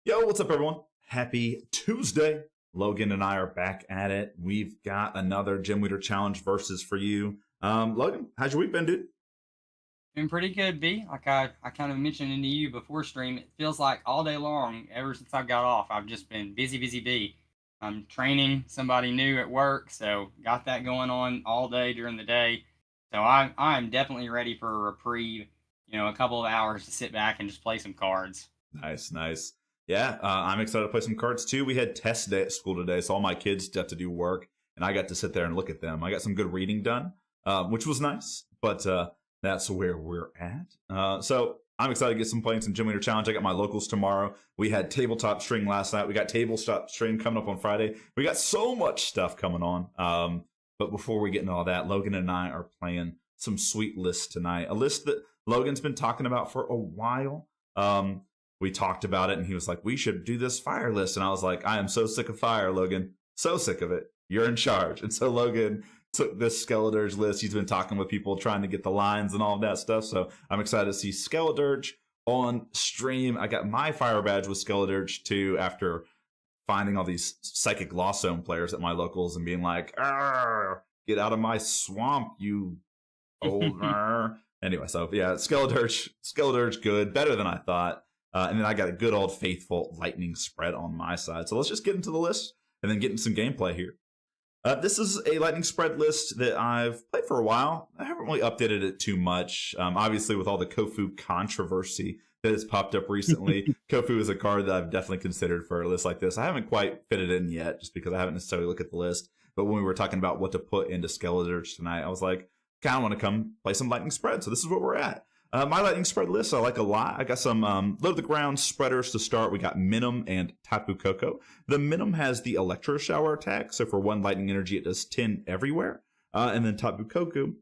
Yo, what's up, everyone? Happy Tuesday. Logan and I are back at it. We've got another Gym Leader Challenge versus for you. Logan, how's your week been, dude? Been pretty good, B. Like I kind of mentioned to you before stream, it feels like all day long, ever since I got off, I've just been busy, busy bee. I'm training somebody new at work, so got that going on all day during the day. So I'm definitely ready for a reprieve, a couple of hours to sit back and just play some cards. Nice, nice. Yeah, I'm excited to play some cards too. We had test day at school today, so all my kids got to do work, and I got to sit there and look at them. I got some good reading done, which was nice, but that's where we're at. So I'm excited to get playing some Gym Leader Challenge. I got my locals tomorrow. We had tabletop string last night. We got tabletop string coming up on Friday. We got so much stuff coming on. But before we get into all that, Logan and I are playing some sweet lists tonight. A list that Logan's been talking about for a while. We talked about it, and he was like, we should do this fire list. And I was like, I am so sick of fire, Logan. So sick of it. You're in charge. And so Logan took this Skeledirge list. He's been talking with people trying to get the lines and all of that stuff. So I'm excited to see Skeledirge on stream. I got my fire badge with Skeledirge too after finding all these psychic lost zone players at my locals and being like, get out of my swamp, you old Anyway, so yeah, Skeledirge good, better than I thought. And then I got a good old faithful lightning spread on my side. So let's just get into the list and then get into some gameplay here. This is a lightning spread list that I've played for a while. I haven't really updated it too much. Obviously, with all the Kofu controversy that has popped up recently, Kofu is a card that I've definitely considered for a list like this. I haven't quite fit it in yet just because I haven't necessarily looked at the list. But when we were talking about what to put into Skeledirge tonight, I was like, kind of want to come play some lightning spread. So this is what we're at. My lightning spread list I like a lot. I got some low to the ground spreaders to start. We got Minim and Tapu Koko. The Minim has the Electro Shower attack, so for 1 lightning energy, it does 10 everywhere. And then Tapu Koko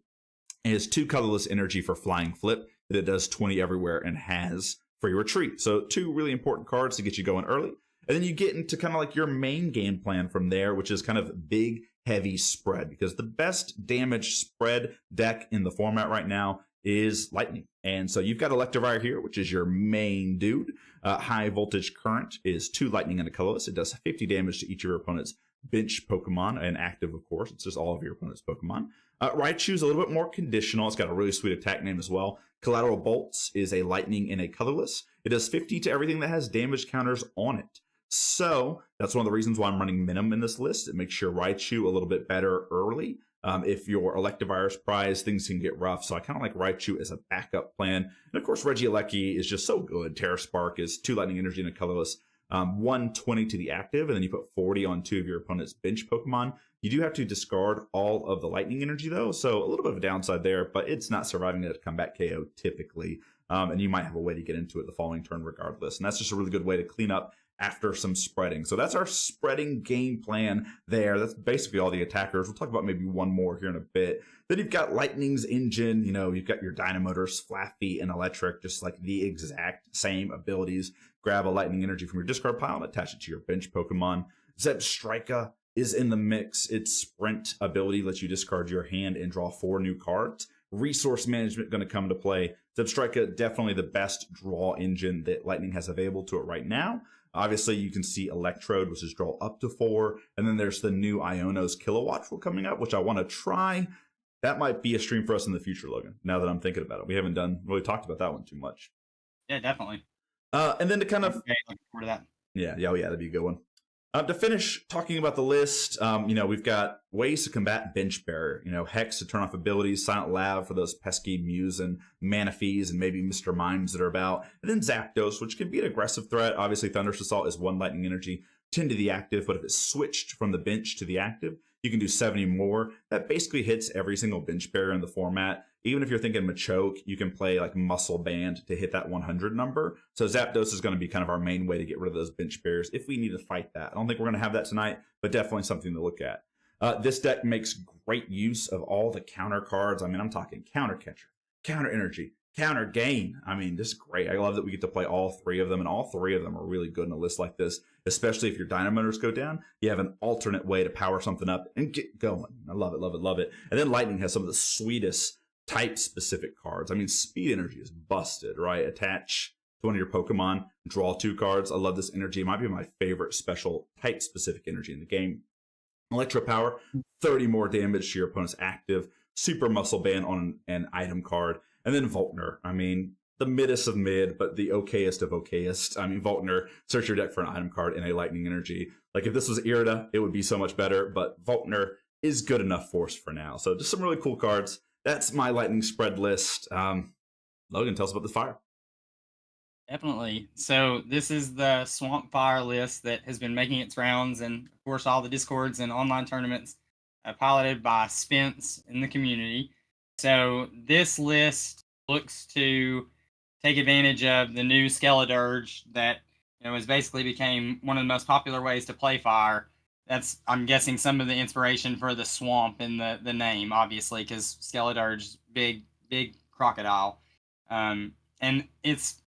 is 2 colorless energy for Flying Flip that it does 20 everywhere and has free retreat. So 2 really important cards to get you going early. And then you get into kind of like your main game plan from there, which is kind of big, heavy spread, because the best damage spread deck in the format right now is lightning. And so you've got Electivire here, which is your main dude. High voltage current is 2 lightning and a colorless. It does 50 damage to each of your opponent's bench Pokemon, and active, of course. It's just all of your opponent's Pokemon. Raichu's a little bit more conditional. It's got a really sweet attack name as well. Collateral Bolts is a lightning and a colorless. It does 50 to everything that has damage counters on it. So that's one of the reasons why I'm running Minim in this list. It makes your Raichu a little bit better early. If your Electivire's prize, things can get rough. So I kind of like Raichu as a backup plan. And of course, Regieleki is just so good. Terra Spark is 2 lightning energy and a colorless. 120 to the active, and then you put 40 on 2 of your opponent's bench Pokemon. You do have to discard all of the lightning energy, though, so a little bit of a downside there, but it's not surviving a combat KO typically. And you might have a way to get into it the following turn regardless. And that's just a really good way to clean up after some spreading. So that's our spreading game plan there. That's basically all the attackers. We'll talk about maybe one more here in a bit. Then you've got Lightning's Engine. You've got your Dynamotors, Flaffy, and Electric, just like the exact same abilities. Grab a lightning energy from your discard pile and attach it to your bench Pokemon. Zebstrika is in the mix. Its sprint ability lets you discard your hand and draw 4 new cards. Resource management going to come to play. Zebstrika, definitely the best draw engine that Lightning has available to it right now. Obviously, you can see Electrode, which is draw up to 4. And then there's the new Iono's Kilowatt coming up, which I want to try. That might be a stream for us in the future, Logan, now that I'm thinking about it. We haven't really talked about that one too much. Yeah, definitely. And then to kind of... Okay, looking forward to that. Yeah, that'd be a good one. To finish talking about the list, we've got ways to combat bench barrier. Hex to turn off abilities, Silent Lab for those pesky Mews and Manaphies and maybe Mr. Mimes that are about. And then Zapdos, which can be an aggressive threat. Obviously, Thunderous Assault is 1 lightning energy, 10 to the active, but if it's switched from the bench to the active, you can do 70 more. That basically hits every single bench barrier in the format. Even if you're thinking Machoke, you can play like Muscle Band to hit that 100 number. So Zapdos is going to be kind of our main way to get rid of those bench barriers if we need to fight that. I don't think we're going to have that tonight, but definitely something to look at. This deck makes great use of all the counter cards. I mean, I'm talking Counter Catcher, Counter Energy, Counter Gain. I mean, this is great. I love that we get to play all 3 of them, and all 3 of them are really good in a list like this, especially if your Dynamotors go down. You have an alternate way to power something up and get going. I love it, love it, love it. And then Lightning has some of the sweetest type-specific cards. I mean, Speed Energy is busted, right? Attach to one of your Pokemon, draw 2 cards. I love this energy. It might be my favorite special type specific energy in the game. Electro Power, 30 more damage to your opponent's active. Super Muscle Band on an item card. And then Voltner. I mean, the middest of mid, but the okayest of okayest. I mean, Voltner, search your deck for an item card in a Lightning Energy. Like, if this was Irida, it would be so much better, but Voltner is good enough for us for now. So just some really cool cards. That's my Lightning spread list. Logan, tell us about the fire. Definitely. So this is the Swamp Fire list that has been making its rounds, and of course all the discords and online tournaments, piloted by Spence in the community. So this list looks to take advantage of the new Skeledirge that has basically became one of the most popular ways to play fire. That's, I'm guessing, some of the inspiration for the swamp in the name, obviously, because Skeledirge, big crocodile, and it's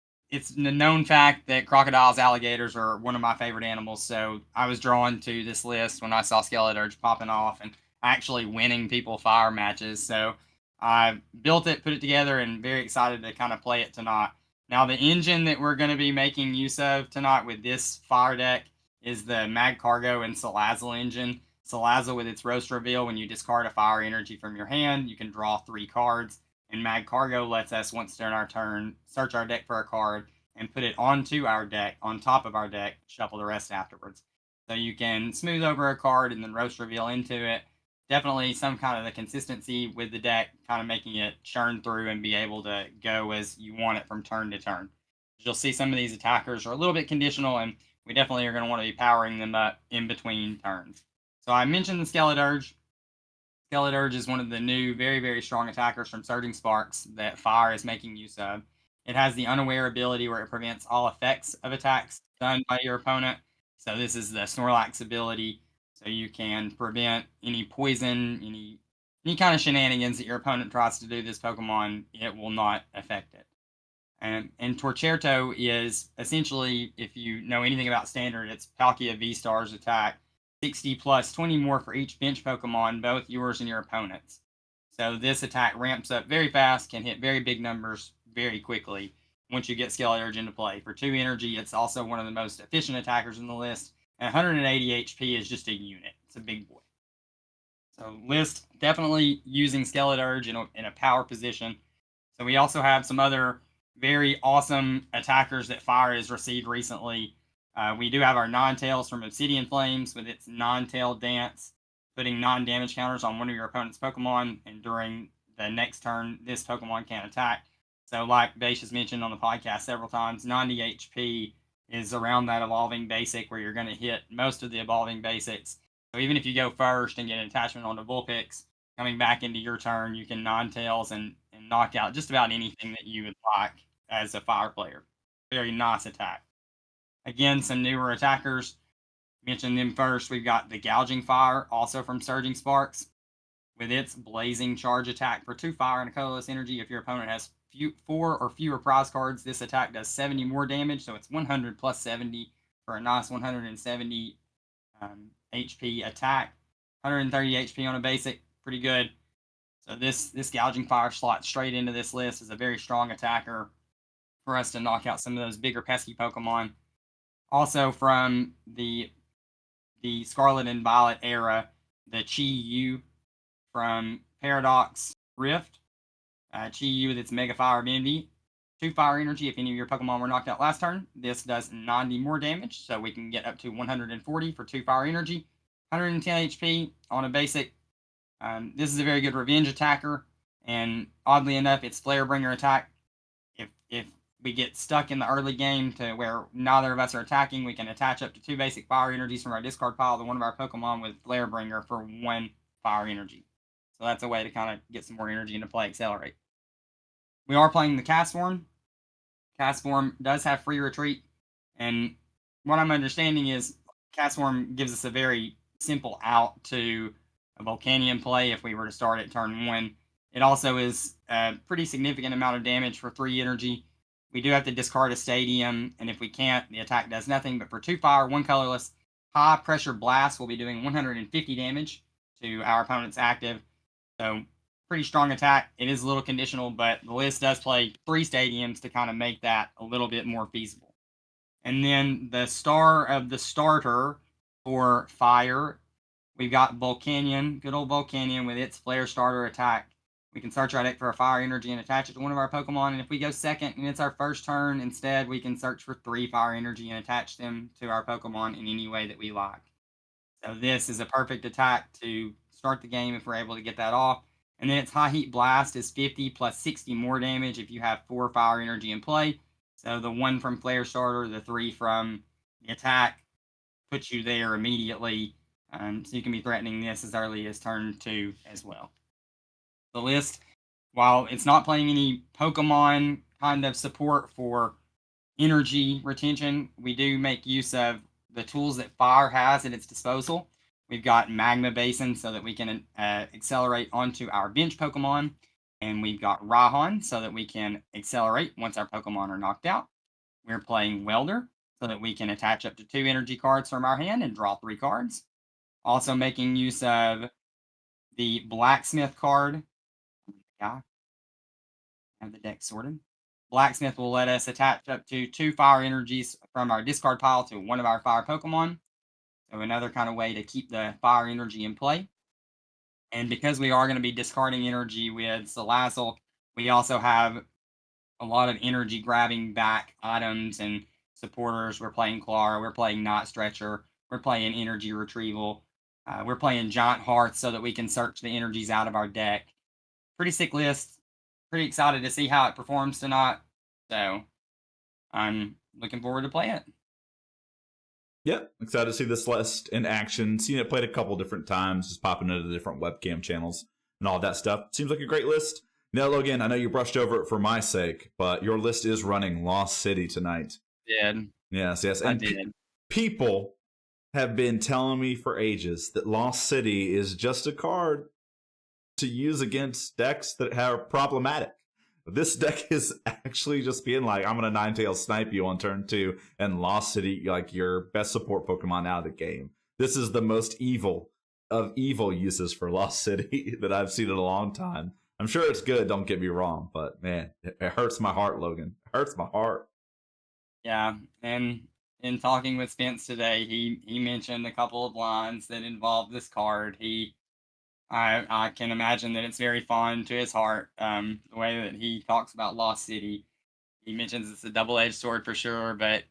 the known fact that crocodiles, alligators are one of my favorite animals. So I was drawn to this list when I saw Skeledirge popping off and actually winning people fire matches. So I built it, put it together, and very excited to kind of play it tonight. Now, the engine that we're going to be making use of tonight with this fire deck is the Mag Cargo and Salazzle engine. Salazzle, with its Roast Reveal, when you discard a fire energy from your hand, you can draw 3 cards. And Mag Cargo lets us, once during our turn, search our deck for a card and put it onto our deck, on top of our deck, shuffle the rest afterwards. So you can smooth over a card and then Roast Reveal into it. Definitely some kind of the consistency with the deck, kind of making it churn through and be able to go as you want it from turn to turn. You'll see some of these attackers are a little bit conditional, and we definitely are going to want to be powering them up in between turns. So I mentioned the Skeledirge. Skeledirge is one of the new, very, very strong attackers from Surging Sparks that Fire is making use of. It has the Unaware ability where it prevents all effects of attacks done by your opponent. So this is the Snorlax ability. So you can prevent any poison, any kind of shenanigans that your opponent tries to do this Pokemon, it will not affect it. And Torcerto is essentially, if you know anything about Standard, it's Palkia V-Star's attack. 60 plus 20 more for each bench Pokemon, both yours and your opponent's. So this attack ramps up very fast, can hit very big numbers very quickly once you get Skeledirge into play. For 2 energy, it's also one of the most efficient attackers in the list. And 180 HP is just a unit. It's a big boy. So list definitely using Skeledirge in a power position. So we also have some other very awesome attackers that Fire has received recently. We do have our Ninetales from Obsidian Flames with its Ninetale Dance, putting non-damage counters on one of your opponent's Pokemon, and during the next turn, this Pokemon can't attack. So like Bash has mentioned on the podcast several times, 90 HP is around that evolving basic where you're going to hit most of the evolving basics. So even if you go first and get an attachment on the Vulpix, coming back into your turn, you can Ninetales and knock out just about anything that you would like as a Fire player. Very nice attack. Again, some newer attackers. Mention them first. We've got the Gouging Fire, also from Surging Sparks, with its Blazing Charge attack for 2 fire and a colorless energy. If your opponent has 4 or fewer prize cards, this attack does 70 more damage, so it's 100 plus 70 for a nice 170 HP attack. 130 HP on a basic, pretty good. So this Gouging Fire slots straight into this list as a very strong attacker for us to knock out some of those bigger pesky Pokemon. Also from the Scarlet and Violet era, the Chi-Yu from Paradox Rift. Chi-Yu with its Mega Fire Ability. 2 fire energy if any of your Pokemon were knocked out last turn. This does 90 more damage, so we can get up to 140 for 2 fire energy. 110 HP on a basic. This is a very good revenge attacker, and oddly enough, its Flare Bringer attack. If we get stuck in the early game to where neither of us are attacking, we can attach up to 2 basic fire energies from our discard pile to one of our Pokemon with Flare Bringer for 1 fire energy. So that's a way to kind of get some more energy into play, accelerate. We are playing the Castform. Castform does have free retreat, and what I'm understanding is Castform gives us a very simple out to a Volcanion play if we were to start at turn 1. It also is a pretty significant amount of damage for 3 energy. We do have to discard a Stadium, and if we can't, the attack does nothing. But for 2 fire, 1 colorless, High Pressure Blast will be doing 150 damage to our opponent's active. So pretty strong attack. It is a little conditional, but the list does play 3 stadiums to kind of make that a little bit more feasible. And then the star of the starter for fire, we've got Volcanion, good old Volcanion with its flare starter attack. We can search our deck for a fire energy and attach it to one of our Pokemon. And if we go second and it's our first turn, instead we can search for 3 fire energy and attach them to our Pokemon in any way that we like. So this is a perfect attack to start the game if we're able to get that off. And then its High Heat Blast is 50 plus 60 more damage if you have 4 fire energy in play. So the 1 from Flare Starter, the 3 from the attack puts you there immediately. So you can be threatening this as early as turn 2 as well. The list, while it's not playing any Pokemon kind of support for energy retention, we do make use of the tools that Fire has at its disposal. We've got Magma Basin so that we can accelerate onto our bench Pokemon. And we've got Raihan so that we can accelerate once our Pokemon are knocked out. We're playing Welder so that we can attach up to 2 energy cards from our hand and draw 3 cards. Also making use of the Blacksmith card. Yeah, have the deck sorted. Blacksmith will let us attach up to 2 fire energies from our discard pile to one of our fire Pokemon. So another kind of way to keep the fire energy in play. And because we are going to be discarding energy with Salazzle, we also have a lot of energy grabbing back items and supporters. We're playing Clara, we're playing Knot Stretcher, we're playing Energy Retrieval, we're playing Giant Hearts so that we can search the energies out of our deck. Pretty sick list. Pretty excited to see how it performs tonight. So I'm looking forward to playing it. Yeah, excited to see this list in action. Seen it played a couple different times, just popping into the different webcam channels and all that stuff. Seems like a great list. Now, Logan, I know you brushed over it for my sake, but your list is running Lost City tonight. Did. Yes. And I did. People have been telling me for ages that Lost City is just a card to use against decks that are problematic. This deck is actually just being like, I'm going to Ninetales snipe you on turn 2 and Lost City, like your best support Pokemon out of the game. This is the most evil of evil uses for Lost City that I've seen in a long time. I'm sure it's good, don't get me wrong, but man, it hurts my heart, Logan. It hurts my heart. Yeah, and in talking with Spence today, he mentioned a couple of lines that involved this card. I can imagine that it's very fond to his heart. The way that he talks about Lost City, he mentions it's a double-edged sword for sure, but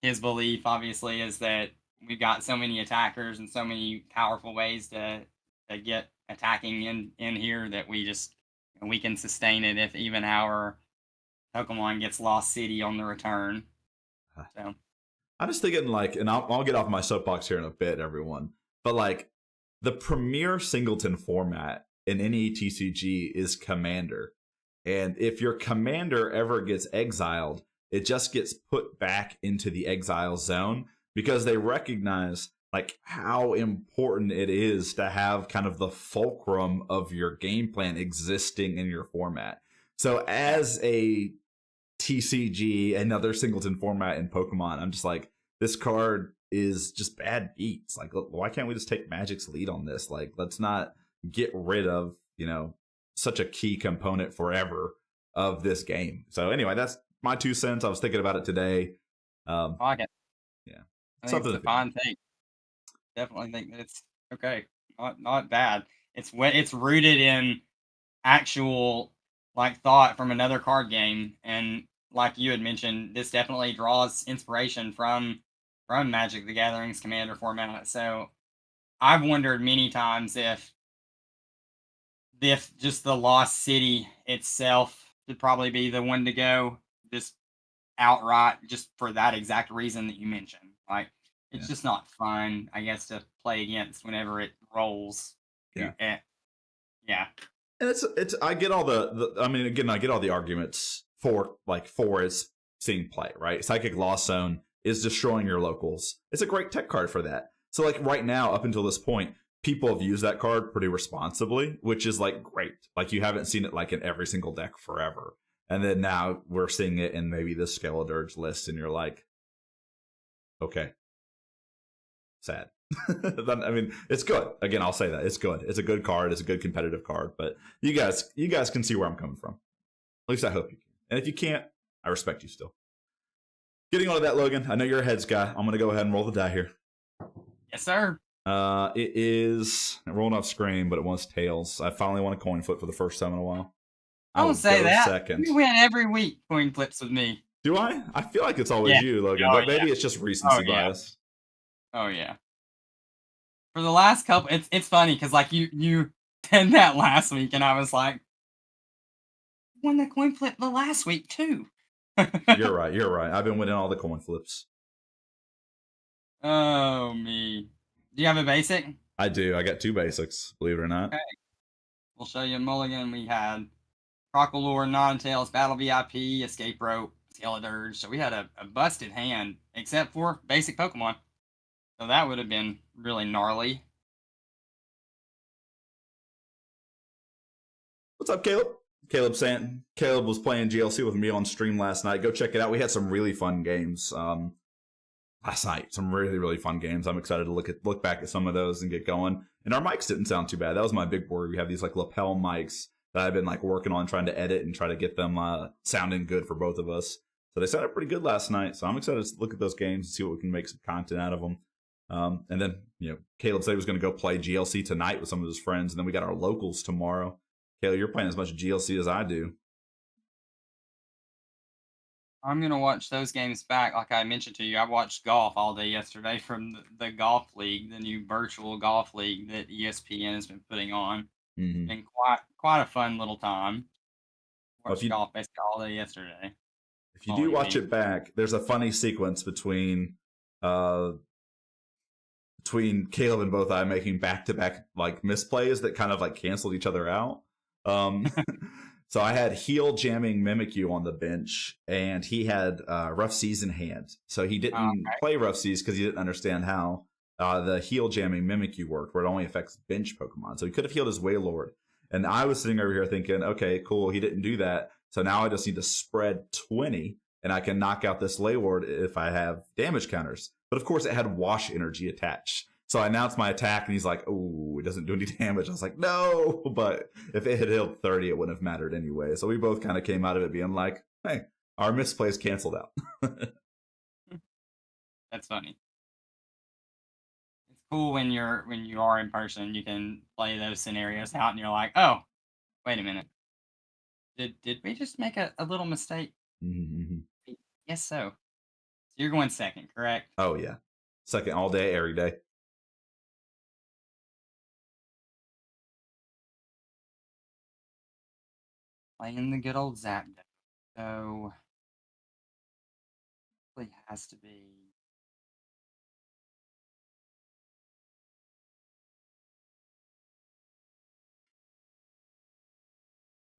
his belief obviously is that we've got so many attackers and so many powerful ways to get attacking in here that we can sustain it if even our Pokemon gets Lost City on the return. So I'm just thinking like, and I'll get off my soapbox here in a bit, everyone, but like the premier singleton format in any TCG is Commander. And if your Commander ever gets exiled, it just gets put back into the exile zone because they recognize like how important it is to have kind of the fulcrum of your game plan existing in your format. So as a TCG, another singleton format in Pokemon, I'm just like, this card is just bad beats. Like, why can't we just take Magic's lead on this? Like, let's not get rid of, such a key component forever of this game. So anyway, that's my 2 cents. I was thinking about it today. I like it. Yeah. I think it's a fine thing. Definitely think that it's okay. Not bad. It's rooted in actual like thought from another card game, and like you had mentioned, this definitely draws inspiration from Magic the Gathering's Commander format. So I've wondered many times if just the Lost City itself should probably be the one to go, just outright, just for that exact reason that you mentioned. Like, it's just not fun, I guess, to play against whenever it rolls. Yeah. Yeah. And it's I get all I get all the arguments for its seeing play, right? Psychic Lost Zone is destroying your locals. It's a great tech card for that. So like right now, up until this point, people have used that card pretty responsibly, which is like great. Like you haven't seen it like in every single deck forever. And then now we're seeing it in maybe the Skeledirge list, and you're like, okay. Sad. I mean, it's good. Again, I'll say that it's good. It's a good card. It's a good competitive card. But you guys can see where I'm coming from. At least I hope you can. And if you can't, I respect you still. Getting on to that, Logan. I know you're a heads guy. I'm gonna go ahead and roll the die here. Yes, sir. It is rolling off screen, but it wants tails. I finally won a coin flip for the first time in a while. Don't say that. Second. You win every week coin flips with me. Do I? I feel like it's always you, Logan, but maybe it's just recency bias. Oh yeah. For the last couple, it's funny because like you did that last week, and I was like, won the coin flip the last week too. You're right. I've been winning all the coin flips. Oh me. Do you have a basic? I do. I got 2 basics, believe it or not. Okay. We'll show you a mulligan. We had Crocalure, Ninetales, Battle VIP, Escape Rope, Skeledirge. So we had a busted hand, except for basic Pokemon. So that would have been really gnarly. What's up, Caleb? Caleb was playing GLC with me on stream last night. Go check it out. We had some really fun games last night. Some really, really fun games. I'm excited to look back at some of those and get going. And our mics didn't sound too bad. That was my big worry. We have these like lapel mics that I've been like working on trying to edit and try to get them sounding good for both of us. So they sounded pretty good last night. So I'm excited to look at those games and see what we can make some content out of them. And then, Caleb said he was going to go play GLC tonight with some of his friends. And then we got our locals tomorrow. Caleb, you're playing as much GLC as I do. I'm going to watch those games back. Like I mentioned to you, I watched golf all day yesterday from the golf league, the new virtual golf league that ESPN has been putting on. Mm-hmm. Been quite a fun little time. Watched golf basically all day yesterday. If you do watch it back, there's a funny sequence between Caleb and both I making back-to-back like misplays that kind of like canceled each other out. So I had heel jamming Mimikyu on the bench, and he had Rough Seas in hand. So he didn't play Rough Seas because he didn't understand how the heel jamming Mimikyu worked, where it only affects bench Pokemon. So he could have healed his Wailord. And I was sitting over here thinking, okay, cool, he didn't do that. So now I just need to spread 20, and I can knock out this Wailord if I have damage counters. But of course, it had Wash Energy attached. So I announced my attack, and he's like, oh, it doesn't do any damage. I was like, no. But if it had healed 30, it wouldn't have mattered anyway. So we both kind of came out of it being like, hey, our misplays canceled out. That's funny. It's cool when you are in person, you can play those scenarios out, and you're like, oh, wait a minute. Did we just make a little mistake? Mm-hmm. Yes, so. So you're going second, correct? Oh, yeah. Second all day, every day. Playing the good old Zapdos. So, it has to be.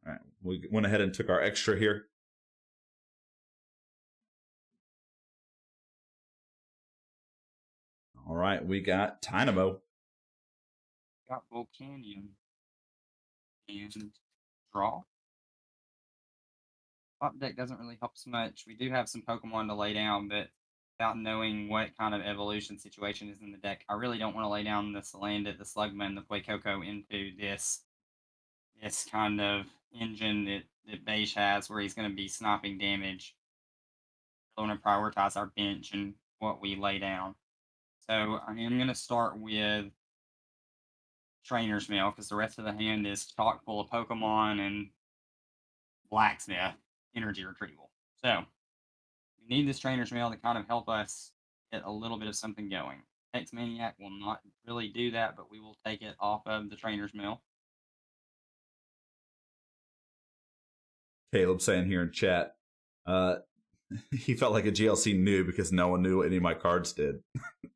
All right, we went ahead and took our extra here. All right, we got Dynamo. Got Volcanion. And draw. Top deck doesn't really help so much. We do have some Pokemon to lay down, but without knowing what kind of evolution situation is in the deck, I really don't want to lay down the Salandit, the Slugman, the Fuecoco into this kind of engine that Beige has, where he's going to be sniping damage. I want to prioritize our bench and what we lay down. So I am going to start with Trainer's Mail, because the rest of the hand is chock full of Pokemon and Blacksmith energy retrieval. So we need this Trainer's Mail to kind of help us get a little bit of something going. Hex Maniac will not really do that, but we will take it off of the Trainer's Mail. Caleb saying here in chat, he felt like a GLC noob because no one knew what any of my cards did.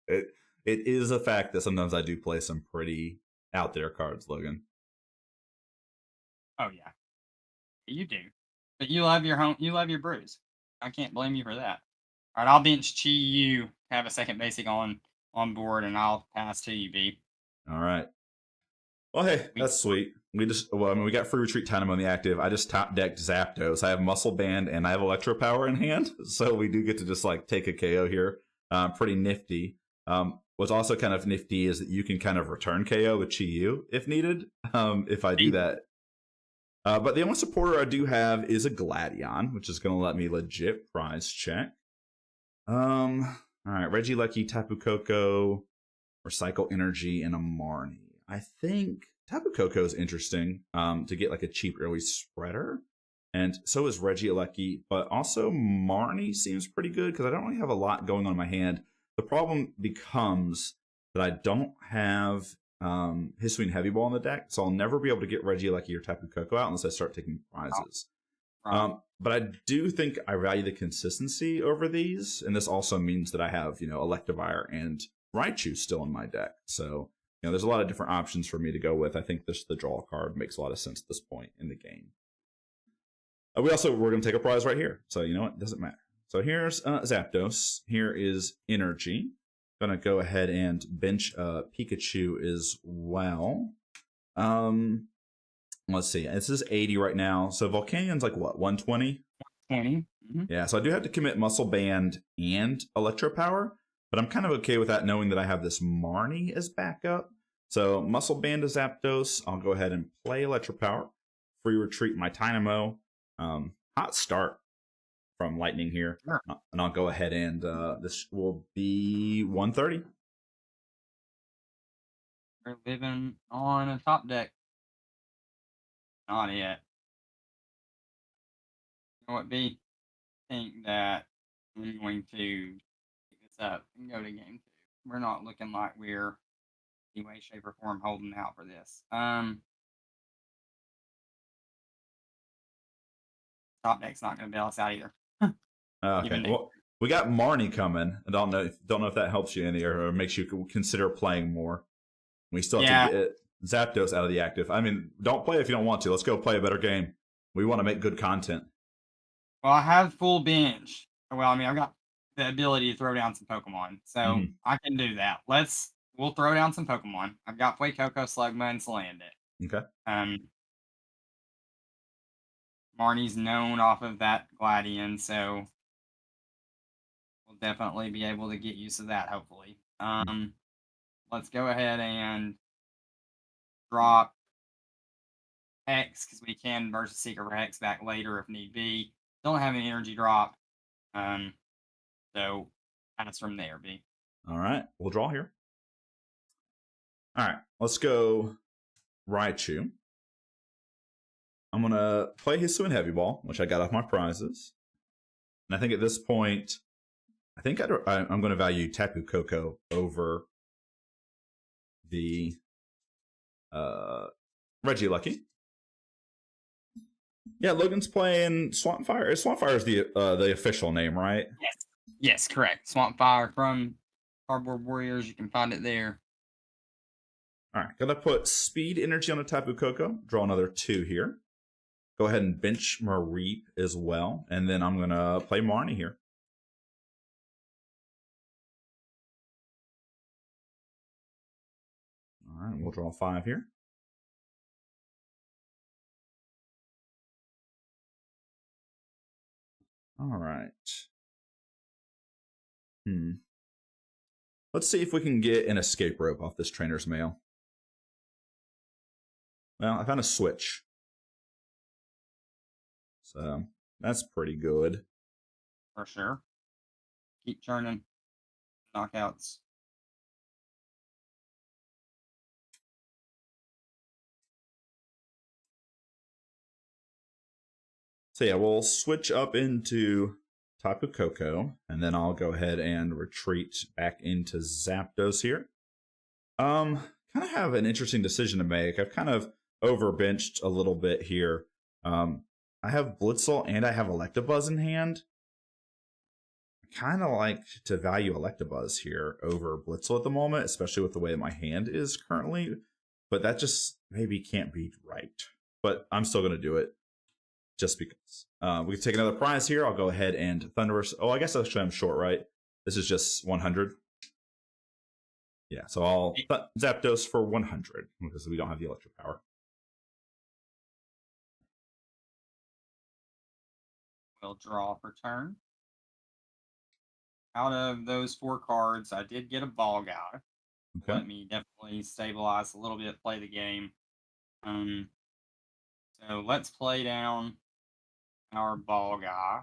It is a fact that sometimes I do play some pretty out there cards, Logan. Oh yeah, you do. But you love your home. You love your brews. I can't blame you for that. All right, I'll bench Chi Yu, have a second basic on board, and I'll pass to you, B. All right. Well, hey, that's sweet. We got Free Retreat Dynamo on the active. I just top decked Zapdos. I have Muscle Band and I have Electro Power in hand, so we do get to just like take a KO here. Pretty nifty. what's also kind of nifty is that you can kind of return KO with Chi-Yu if needed, if I do that. But the only supporter I do have is a Gladion, which is going to let me legit prize check. All right, Regieleki, Tapu Koko, Recycle Energy, and a Marnie. I think Tapu Koko is interesting to get like a cheap early spreader. And so is Regieleki, but also Marnie seems pretty good because I don't really have a lot going on in my hand. The problem becomes that I don't have Hisuian Heavy Ball in the deck, so I'll never be able to get Regieleki or Tapu Koko out unless I start taking prizes. Right. But I do think I value the consistency over these, and this also means that I have, Electivire and Raichu still in my deck. So, there's a lot of different options for me to go with. I think the draw card makes a lot of sense at this point in the game. We're going to take a prize right here. So, you know what? It doesn't matter. So here's Zapdos. Here is Energy. Going to go ahead and bench Pikachu as well. Let's see. This is 80 right now. So Volcanion's like what, 120? 20. Mm-hmm. Yeah, so I do have to commit Muscle Band and Electro Power, but I'm kind of okay with that knowing that I have this Marnie as backup. So Muscle Band to Zapdos. I'll go ahead and play Electro Power. Free Retreat my Dynamo. Hot start from Lightning here. Sure. And I'll go ahead and this will be 130. We're living on a top deck. Not yet. You know what, B? I think that I'm going to pick this up and go to game 2. We're not looking like we're any way, shape, or form holding out for this. Top deck's not going to bail us out either. Okay. Well, we got Marnie coming. I don't know if that helps you any or makes you consider playing more. We still have to get Zapdos out of the active. I mean, don't play if you don't want to. Let's go play a better game. We want to make good content. Well, I have full bench. Well, I mean, I've got the ability to throw down some Pokemon, so I can do that. We'll throw down some Pokemon. I've got Fuecoco, Slugma, and Salandit. Okay. Marnie's known off of that Gladion, so we'll definitely be able to get used to that, hopefully. Let's go ahead and drop Hex, because we can burst a Secret for Hex back later if need be. Don't have an energy drop. So pass from there, B. All right. We'll draw here. All right. Let's go Raichu. I'm going to play Hisuian Heavy Ball, which I got off my prizes. And I think at this point, I'm going to value Tapu Koko over the Regieleki. Yeah, Logan's playing Swampfire. Swampfire is the official name, right? Yes, correct. Swampfire from Cardboard Warriors. You can find it there. All right, gonna put Speed Energy on a Tapu Koko. Draw another 2 here. Go ahead and bench Mareep as well, and then I'm gonna play Marnie here. All right, we'll draw 5 here. All right. Let's see if we can get an escape rope off this trainer's mail. Well, I found a switch. So that's pretty good. For sure. Keep churning. Knockouts. So yeah, we'll switch up into Tapu Koko, and then I'll go ahead and retreat back into Zapdos here. Kind of have an interesting decision to make. I've kind of overbenched a little bit here. I have Blitzel and I have Electabuzz in hand. I kind of like to value Electabuzz here over Blitzel at the moment, especially with the way that my hand is currently. But that just maybe can't be right. But I'm still going to do it just because. We can take another prize here. I'll go ahead and Thunderous. Oh, I guess actually I'm short, right? This is just 100. Yeah, so I'll Zapdos for 100 because we don't have the electric power. We'll draw for turn. out of those 4 cards, I did get a ball guy. Okay. Let me definitely stabilize a little bit, play the game. Um, so let's play down our ball guy.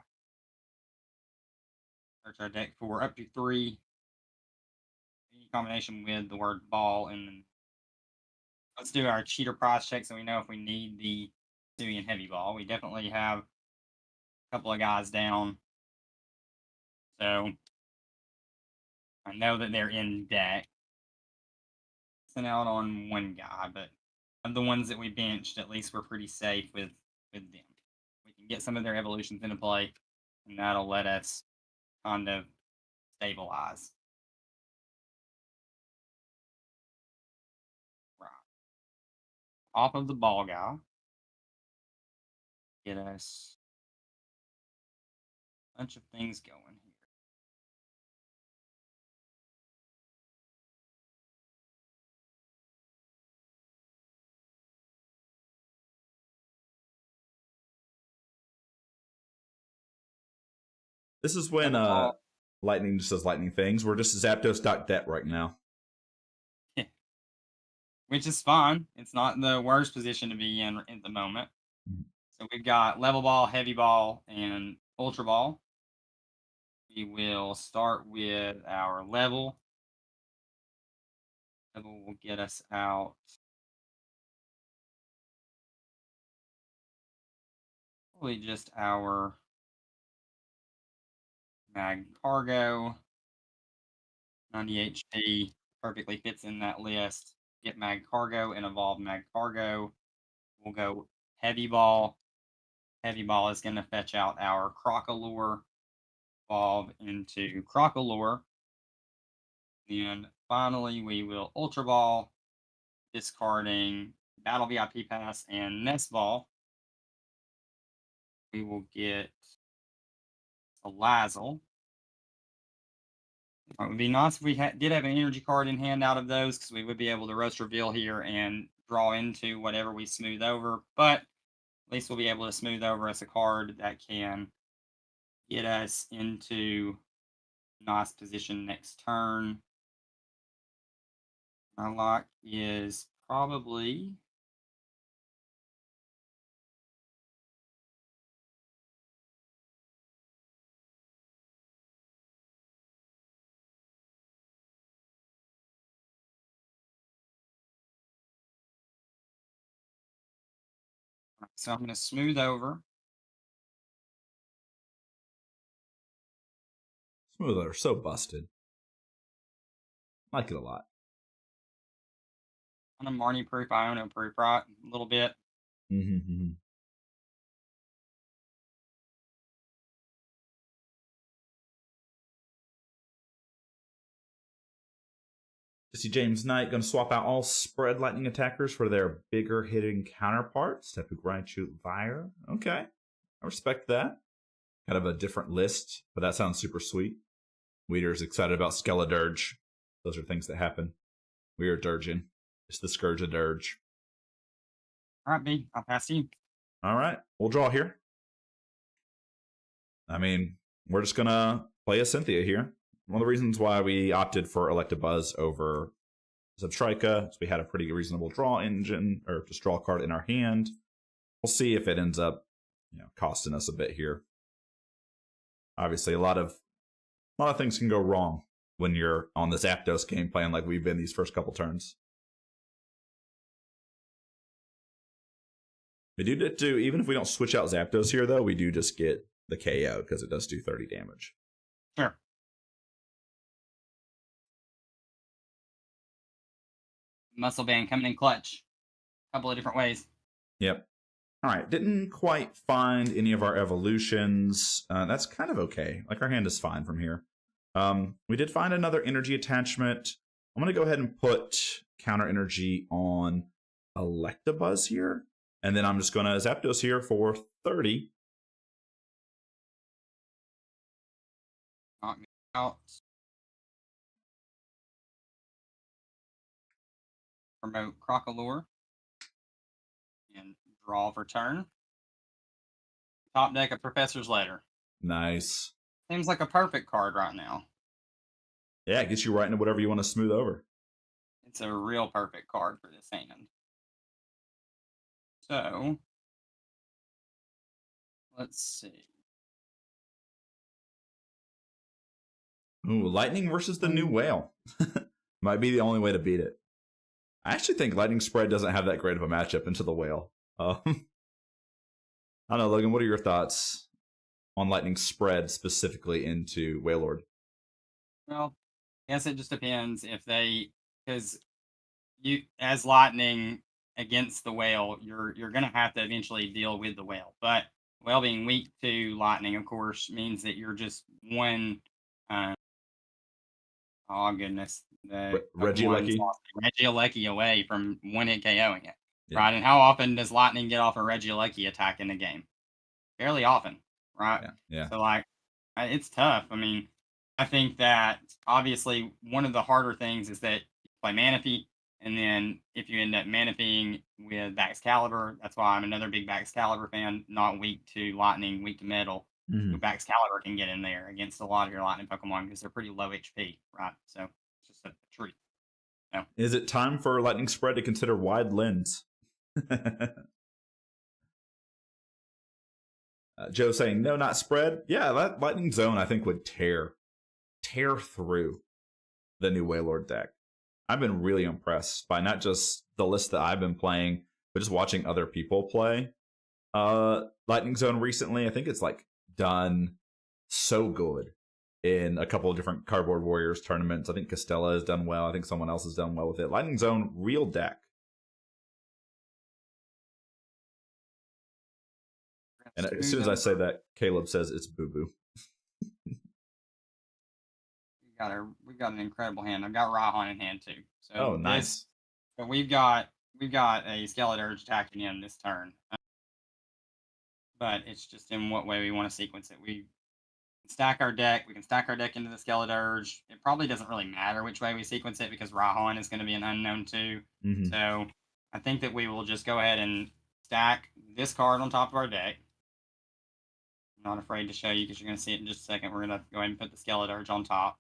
Search our deck for up to 3, any combination with the word ball, and then let's do our cheater price check so we know if we need the Syrian heavy ball. We definitely have a couple of guys down, so I know that they're in deck. Sent out on one guy, but of the ones that we benched, at least we're pretty safe with them. We can get some of their evolutions into play, and that'll let us kind of stabilize. Right. Off of the ball guy, get us a bunch of things going here. This is when Level ball, lightning just says lightning things. We're just Zapdos.det right now. which is fine. It's not the worst position to be in at the moment. So we've got level ball, heavy ball, and ultra ball. We will start with our level. Level will get us out probably just our mag cargo. 90 HP perfectly fits in that list. Get mag cargo and evolve mag cargo. We'll go heavy ball. Heavy ball is going to fetch out our Crocalure, evolve into Crocalure. And finally, we will Ultra Ball, discarding Battle VIP Pass and Nest Ball. We will get a Lazzle. It would be nice if we did have an energy card in hand out of those, because we would be able to roast reveal here and draw into whatever we smooth over. But at least we'll be able to smooth over as a card that can get us into nice position next turn. My lock is probably so I'm going to smooth over. Smoother, so busted. Like it a lot. On a Marnie proof, Iono proof, right? A little bit. Mm-hmm. Jesse James Knight going to swap out all spread lightning attackers for their bigger hitting counterparts. Tapu Raichu Fire. Okay. I respect that. Kind of a different list, but that sounds super sweet. Weeder's excited about Skeledirge. Those are things that happen. We are Durgin. It's the Scourge of Dirge. All right, B, I'll pass to you. All right. We'll draw here. I mean, we're just going to play a Cynthia here. One of the reasons why we opted for Electabuzz over Zebstrika is we had a pretty reasonable draw engine, or just draw card in our hand. We'll see if it ends up, costing us a bit here. Obviously, a lot of things can go wrong when you're on this Zapdos game playing like we've been these first couple turns. We do, even if we don't switch out Zapdos here, though, we do just get the KO because it does do 30 damage. Sure. Muscle Band coming in clutch. A couple of different ways. Yep. All right. Didn't quite find any of our evolutions. That's kind of okay. Like, our hand is fine from here. We did find another energy attachment. I'm going to go ahead and put counter energy on Electabuzz here. And then I'm just going to Zapdos here for 30. Knock me out. Promote Crocalure. And draw for turn. Top deck a Professor's Letter. Nice. Seems like a perfect card right now. Yeah, it gets you right into whatever you want to smooth over. It's a real perfect card for this hand. So, let's see. Ooh, Lightning versus the new Whale. Might be the only way to beat it. I actually think Lightning Spread doesn't have that great of a matchup into the Whale. I don't know, Logan, what are your thoughts on Lightning Spread specifically into Wailord? Well, I guess it just depends if because you, as Lightning against the Whale, you're going to have to eventually deal with the Whale. But Whale being weak to Lightning, of course, means that you're just one. Uh, oh goodness, the Regieleki away from one hit KOing it. Yeah. Right, and how often does Lightning get off a Regieleki attack in the game? Fairly often, right? Yeah. So like, it's tough. I mean, I think that obviously one of the harder things is that you play Manaphy, and then if you end up Manaphying with Baxcalibur, that's why I'm another big Baxcalibur fan. Not weak to Lightning, weak to Metal. Mm-hmm. Baxcalibur can get in there against a lot of your Lightning Pokemon because they're pretty low HP, right? So it's just a truth. No. Is it time for Lightning Spread to consider Wide Lens? Joe saying, no, not Spread. Yeah, that Lightning Zone, I think, would tear through the new Wailord deck. I've been really impressed by not just the list that I've been playing, but just watching other people play Lightning Zone recently. I think it's like done so good in a couple of different Cardboard Warriors tournaments. I think Costella has done well. I think someone else has done well with it. Lightning Zone, real deck. And as soon as I say that, Caleb says it's boo-boo. We've got an incredible hand. I've got Raihan in hand too. So nice. So we've got a Skeledirge attacking him this turn. But it's just in what way we want to sequence it. We stack our deck. We can stack our deck into the Skeledirge. It probably doesn't really matter which way we sequence it because Raihan is going to be an unknown too. Mm-hmm. So I think that we will just go ahead and stack this card on top of our deck. I'm not afraid to show you because you're going to see it in just a second. We're going to go ahead and put the Skeledirge on top.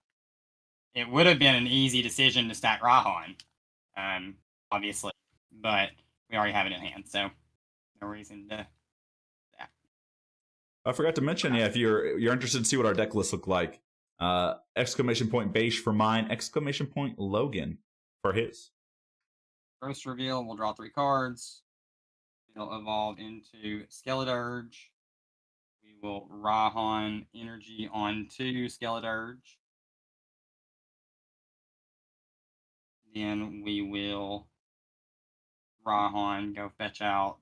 It would have been an easy decision to stack Raihan, obviously, but we already have it in hand, so no reason to stack. I forgot to mention, if you're interested to see what our deck lists look like, exclamation point Beish for mine, exclamation point Logan for his. First reveal, we'll draw 3 cards. It'll evolve into Skeledirge. We will Raihan energy onto Skeledirge. Then we will Raihan go fetch out.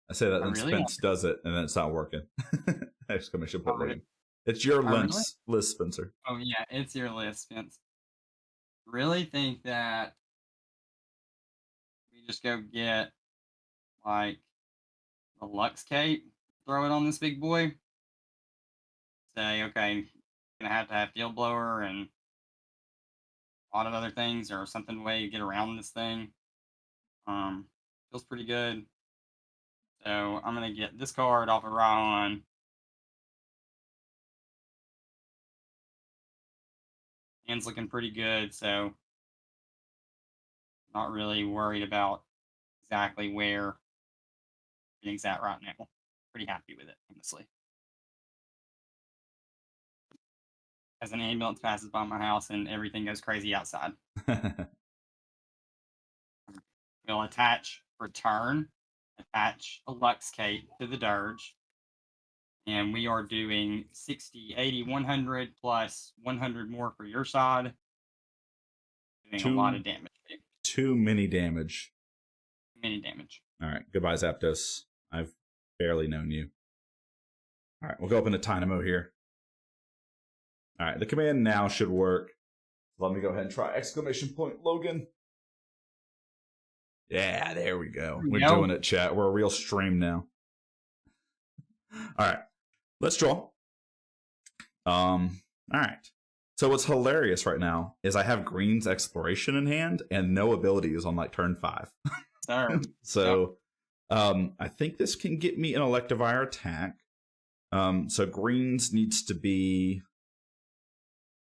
I say that, then Spence does it, and then it's not working. Exclamation point Logan. It's your list, Spencer. Oh, yeah, it's your list, Spence. Really think that we just go get, like, a Lux Cape, throw it on this big boy. Say, okay, gonna have to have Field Blower and a lot of other things, or something way to get around this thing. Feels pretty good. So I'm gonna get this card off of Raihan. Hand's looking pretty good, so not really worried about exactly where everything's at right now. Pretty happy with it, honestly. As an ambulance passes by my house and everything goes crazy outside. We'll attach return, attach a Lux Cape to the Dirge. And we are doing 60, 80, 100 plus 100 more for your side. Doing a lot of damage. Too many damage. Many damage. All right. Goodbye, Zapdos. I've barely known you. All right. We'll go up into Dynamo here. All right. The command now should work. Let me go ahead and try exclamation point Logan. Yeah, there we go. We're doing it, chat. We're a real stream now. All right. Let's draw. All right. So what's hilarious right now is I have Green's Exploration in hand and no abilities on like turn 5. So I think this can get me an Electivire attack. So greens needs to be,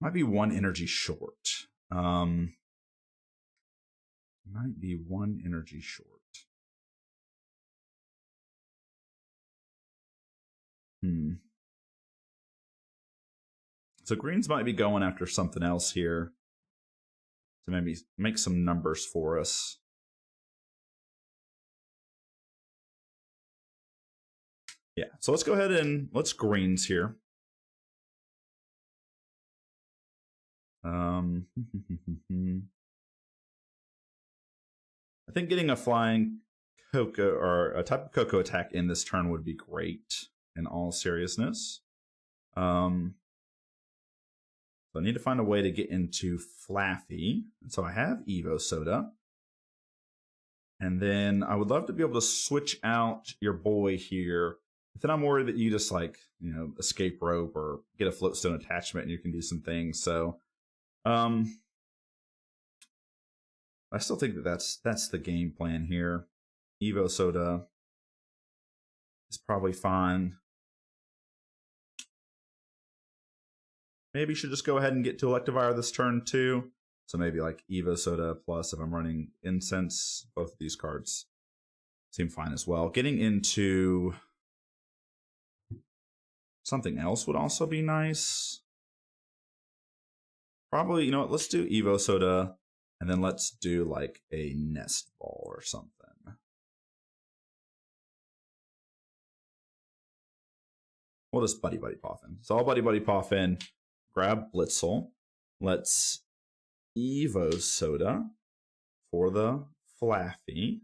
might be 1 energy short. Might be 1 energy short. So greens might be going after something else here to maybe make some numbers for us. Yeah, so let's go ahead and let's greens here. I think getting a flying Coco or a type of Coco attack in this turn would be great in all seriousness. So I need to find a way to get into Flaffy. So I have Evo Soda. And then I would love to be able to switch out your boy here. But then I'm worried that you just like, escape rope or get a floatstone attachment and you can do some things. So I still think that that's the game plan here. Evo Soda is probably fine. Maybe you should just go ahead and get to Electivire this turn too. So maybe like Evo Soda plus if I'm running Incense. Both of these cards seem fine as well. Getting into something else would also be nice. Probably, you know what, let's do Evo Soda and then let's do like a Nest Ball or something. We'll just Buddy Poffin. So I'll Buddy Poffin, grab Blitzel. Let's Evo Soda for the Flaffy.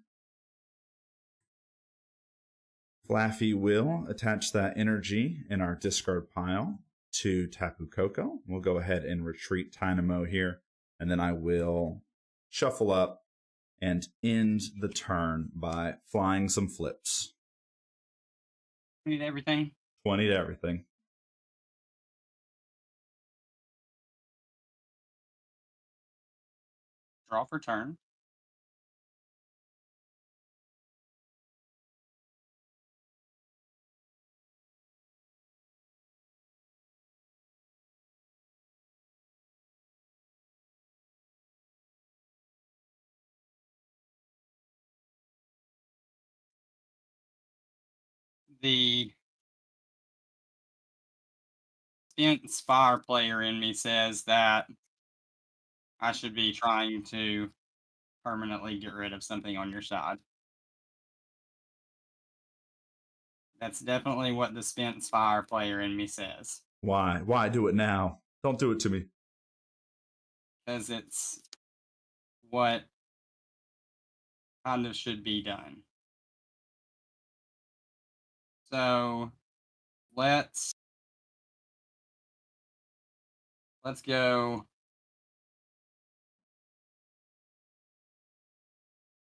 Flaffy will attach that energy in our discard pile to Tapu Koko. We'll go ahead and retreat Tynamo here, and then I will shuffle up and end the turn by flying some flips. 20 to everything. 20 to everything. Draw for turn. The Inspire player in me says that I should be trying to permanently get rid of something on your side. That's definitely what the Spent Spire player in me says. Why? Why do it now? Don't do it to me. Because it's what kind of should be done. So let's go.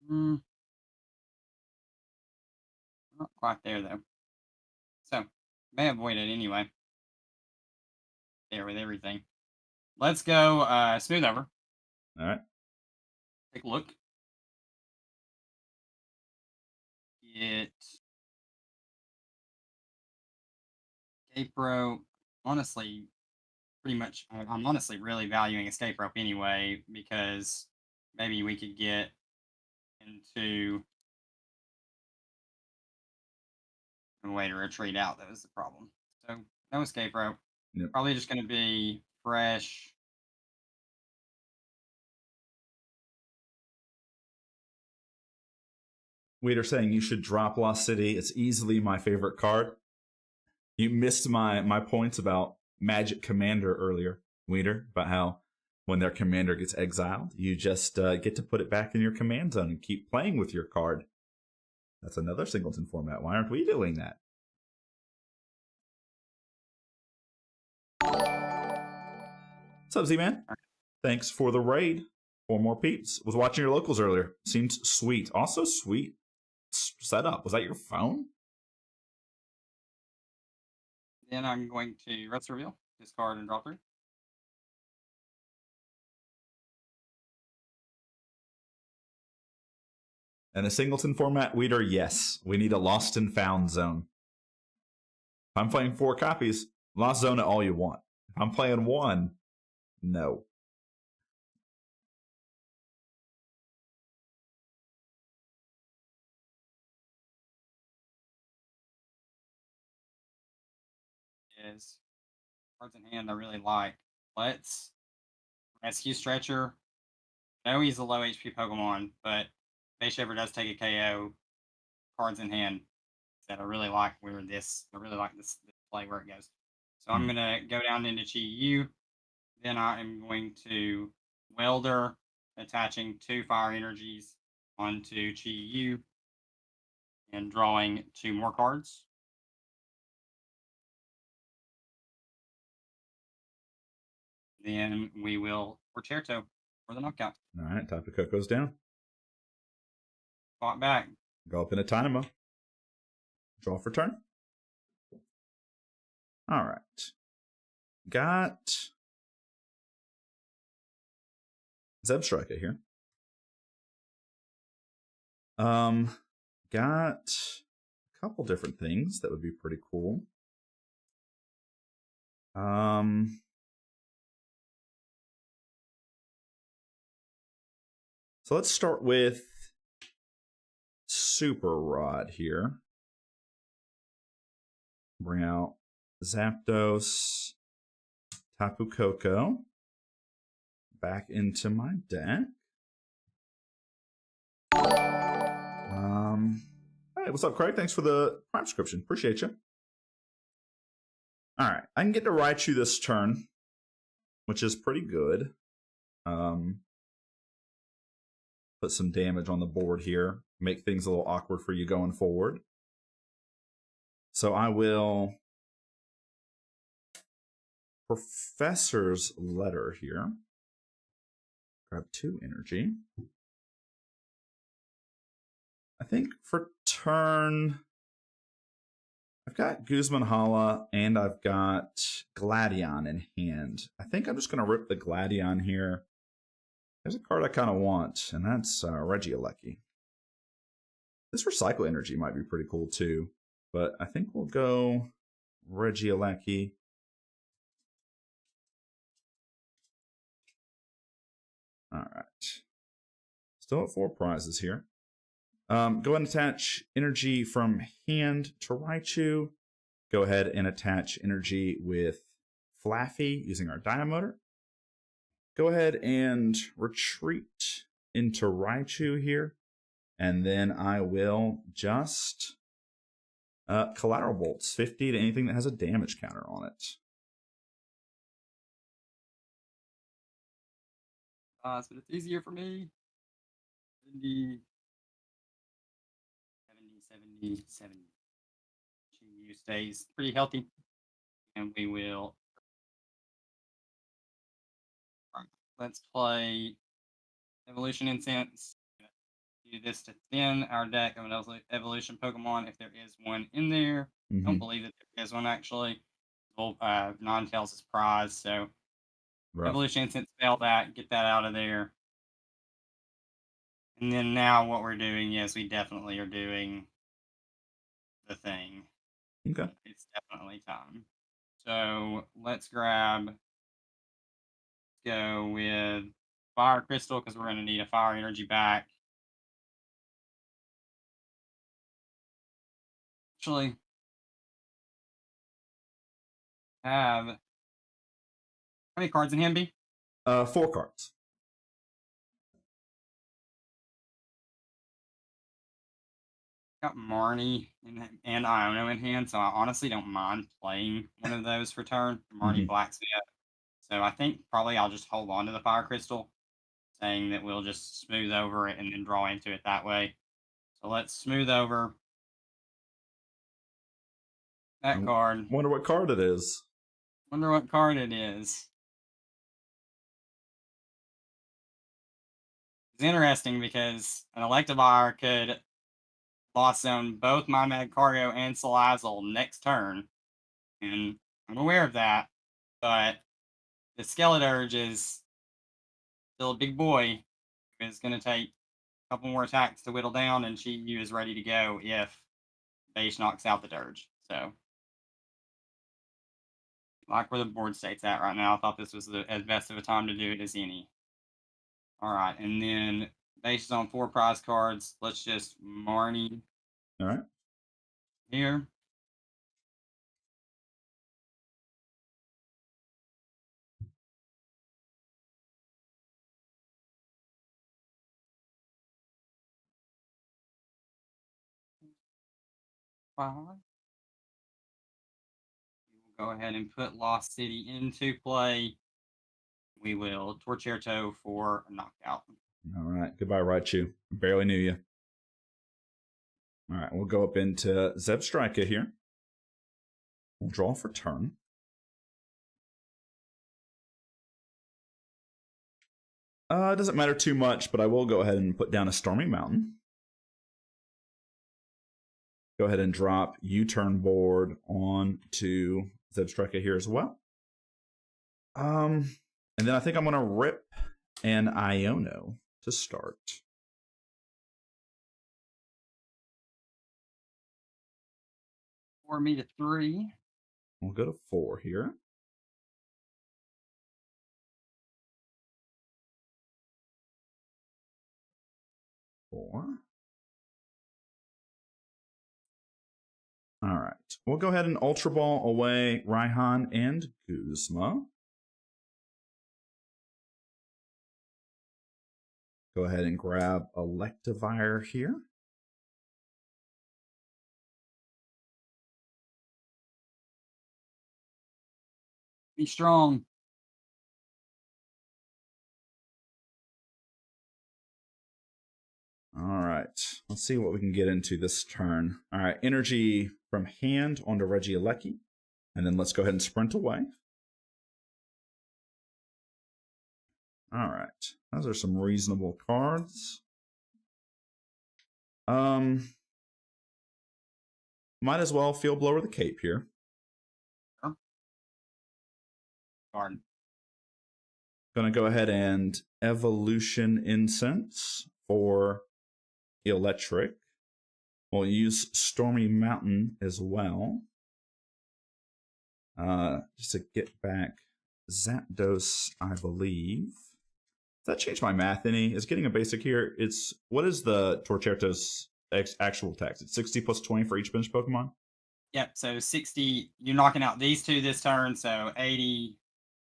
Not quite there though. So may avoid it anyway. There with everything. Let's go smooth over. All right. Take a look. Get escape rope. Honestly, pretty much. I'm honestly really valuing escape rope anyway because maybe we could get into a way to retreat out. That was the problem. So no escape rope. Yep. Probably just going to be fresh. Weeder saying you should drop Lost City. It's easily my favorite card. You missed my points about Magic Commander earlier, Weeder, about how when their commander gets exiled, you just get to put it back in your command zone and keep playing with your card. That's another singleton format. Why aren't we doing that? What's up, Z-Man? Thanks for the raid. 4 more peeps. Was watching your locals earlier. Seems sweet. Also sweet setup. Was that your phone? Then I'm going to Rest Reveal, discard and draw 3. And a singleton format, Weeder, yes. We need a lost and found zone. I'm playing 4 copies, Lost Zone it all you want. If I'm playing 1, no. Is cards in hand I really like. Let's Rescue Stretcher. I know he's a low HP Pokemon, but Base Shaper does take a KO. Cards in hand that I really like I really like this play where it goes. So I'm gonna go down into Chi Yu. Then I am going to Welder, attaching 2 fire energies onto Chi Yu and drawing 2 more cards. Then we will Porcherto for the knockout. All right, Tapu Koko's down. Fought back. Go up in a Dynamo. Draw for turn. All right. Got Zebstrika here. Got a couple different things that would be pretty cool. So let's start with Super Rod here. Bring out Zapdos, Tapu Koko back into my deck. Hey, what's up, Craig? Thanks for the Prime subscription. Appreciate you. All right, I can get to Raichu this turn, which is pretty good. Put some damage on the board here. Make things a little awkward for you going forward. So I will Professor's Letter here. Grab 2 energy. I think for turn, I've got Guzman Hala and I've got Gladion in hand. I think I'm just going to rip the Gladion here. There's a card I kind of want, and that's Regieleki. This Recycle Energy might be pretty cool too, but I think we'll go Regieleki. All right. Still at 4 prizes here. Go ahead and attach energy from hand to Raichu. Go ahead and attach energy with Flaffy using our Dynamotor. Go ahead and retreat into Raichu here. And then I will just Collateral Bolts 50 to anything that has a damage counter on it. But it's easier for me. 70, 70, 70. Chi stays pretty healthy. And we will. Let's play Evolution Incense. Do this to thin our deck of an evolution Pokemon if there is one in there. I don't believe that there is one actually. Non-tails is prize, so rough. Evolution Incense, fail that, get that out of there. And then now what we're doing is we definitely are doing the thing. Okay. It's definitely time. So let's go with Fire Crystal because we're going to need a fire energy back. Actually, have how many cards in hand, B? 4 cards. Got Marnie and Iono in hand, so I honestly don't mind playing one of those for turn. Marnie Blacksmith. So I think probably I'll just hold on to the Fire Crystal, saying that we'll just smooth over it and then draw into it that way. So let's smooth over that card. Wonder what card it is. Wonder what card it is. It's interesting because an Electivire could Lost Zone both my Magcargo and Salazzle next turn. And I'm aware of that. But the Skeledirge is still a big boy. It's going to take a couple more attacks to whittle down, and Chi Yu is ready to go if Base knocks out the Dirge. So like where the board state's at right now. I thought this was as best of a time to do it as any. All right, and then based on 4 prize cards, let's just Marnie All right. here. Five. We'll go ahead and put Lost City into play. We will Torcherto for a knockout. All right. Goodbye, Raichu. Barely knew you. All right. We'll go up into Zebstrika here. We'll draw for turn. It doesn't matter too much, but I will go ahead and put down a Stormy Mountain. Go ahead and drop U-turn board on to Zebstrika here as well. And then I think I'm going to rip an Iono to start. For me to 3. We'll go to 4 here. Four. All right. We'll go ahead and Ultra Ball away Raihan and Guzma. Go ahead and grab Electivire here. Be strong. All right. Let's see what we can get into this turn. All right. Energy from hand onto Regieleki. And then let's go ahead and sprint away. All right. Those are some reasonable cards. Might as well Field Blower the Cape here. Card. Gonna go ahead and Evolution Incense for Electric. We'll use Stormy Mountain as well. Just to get back Zapdos, I believe. Does that change my math any? Is getting a basic here? It's what is the Torcherto's actual tax? It's 60 plus 20 for each bench Pokemon? Yep, so 60, you're knocking out these 2 this turn, so 80,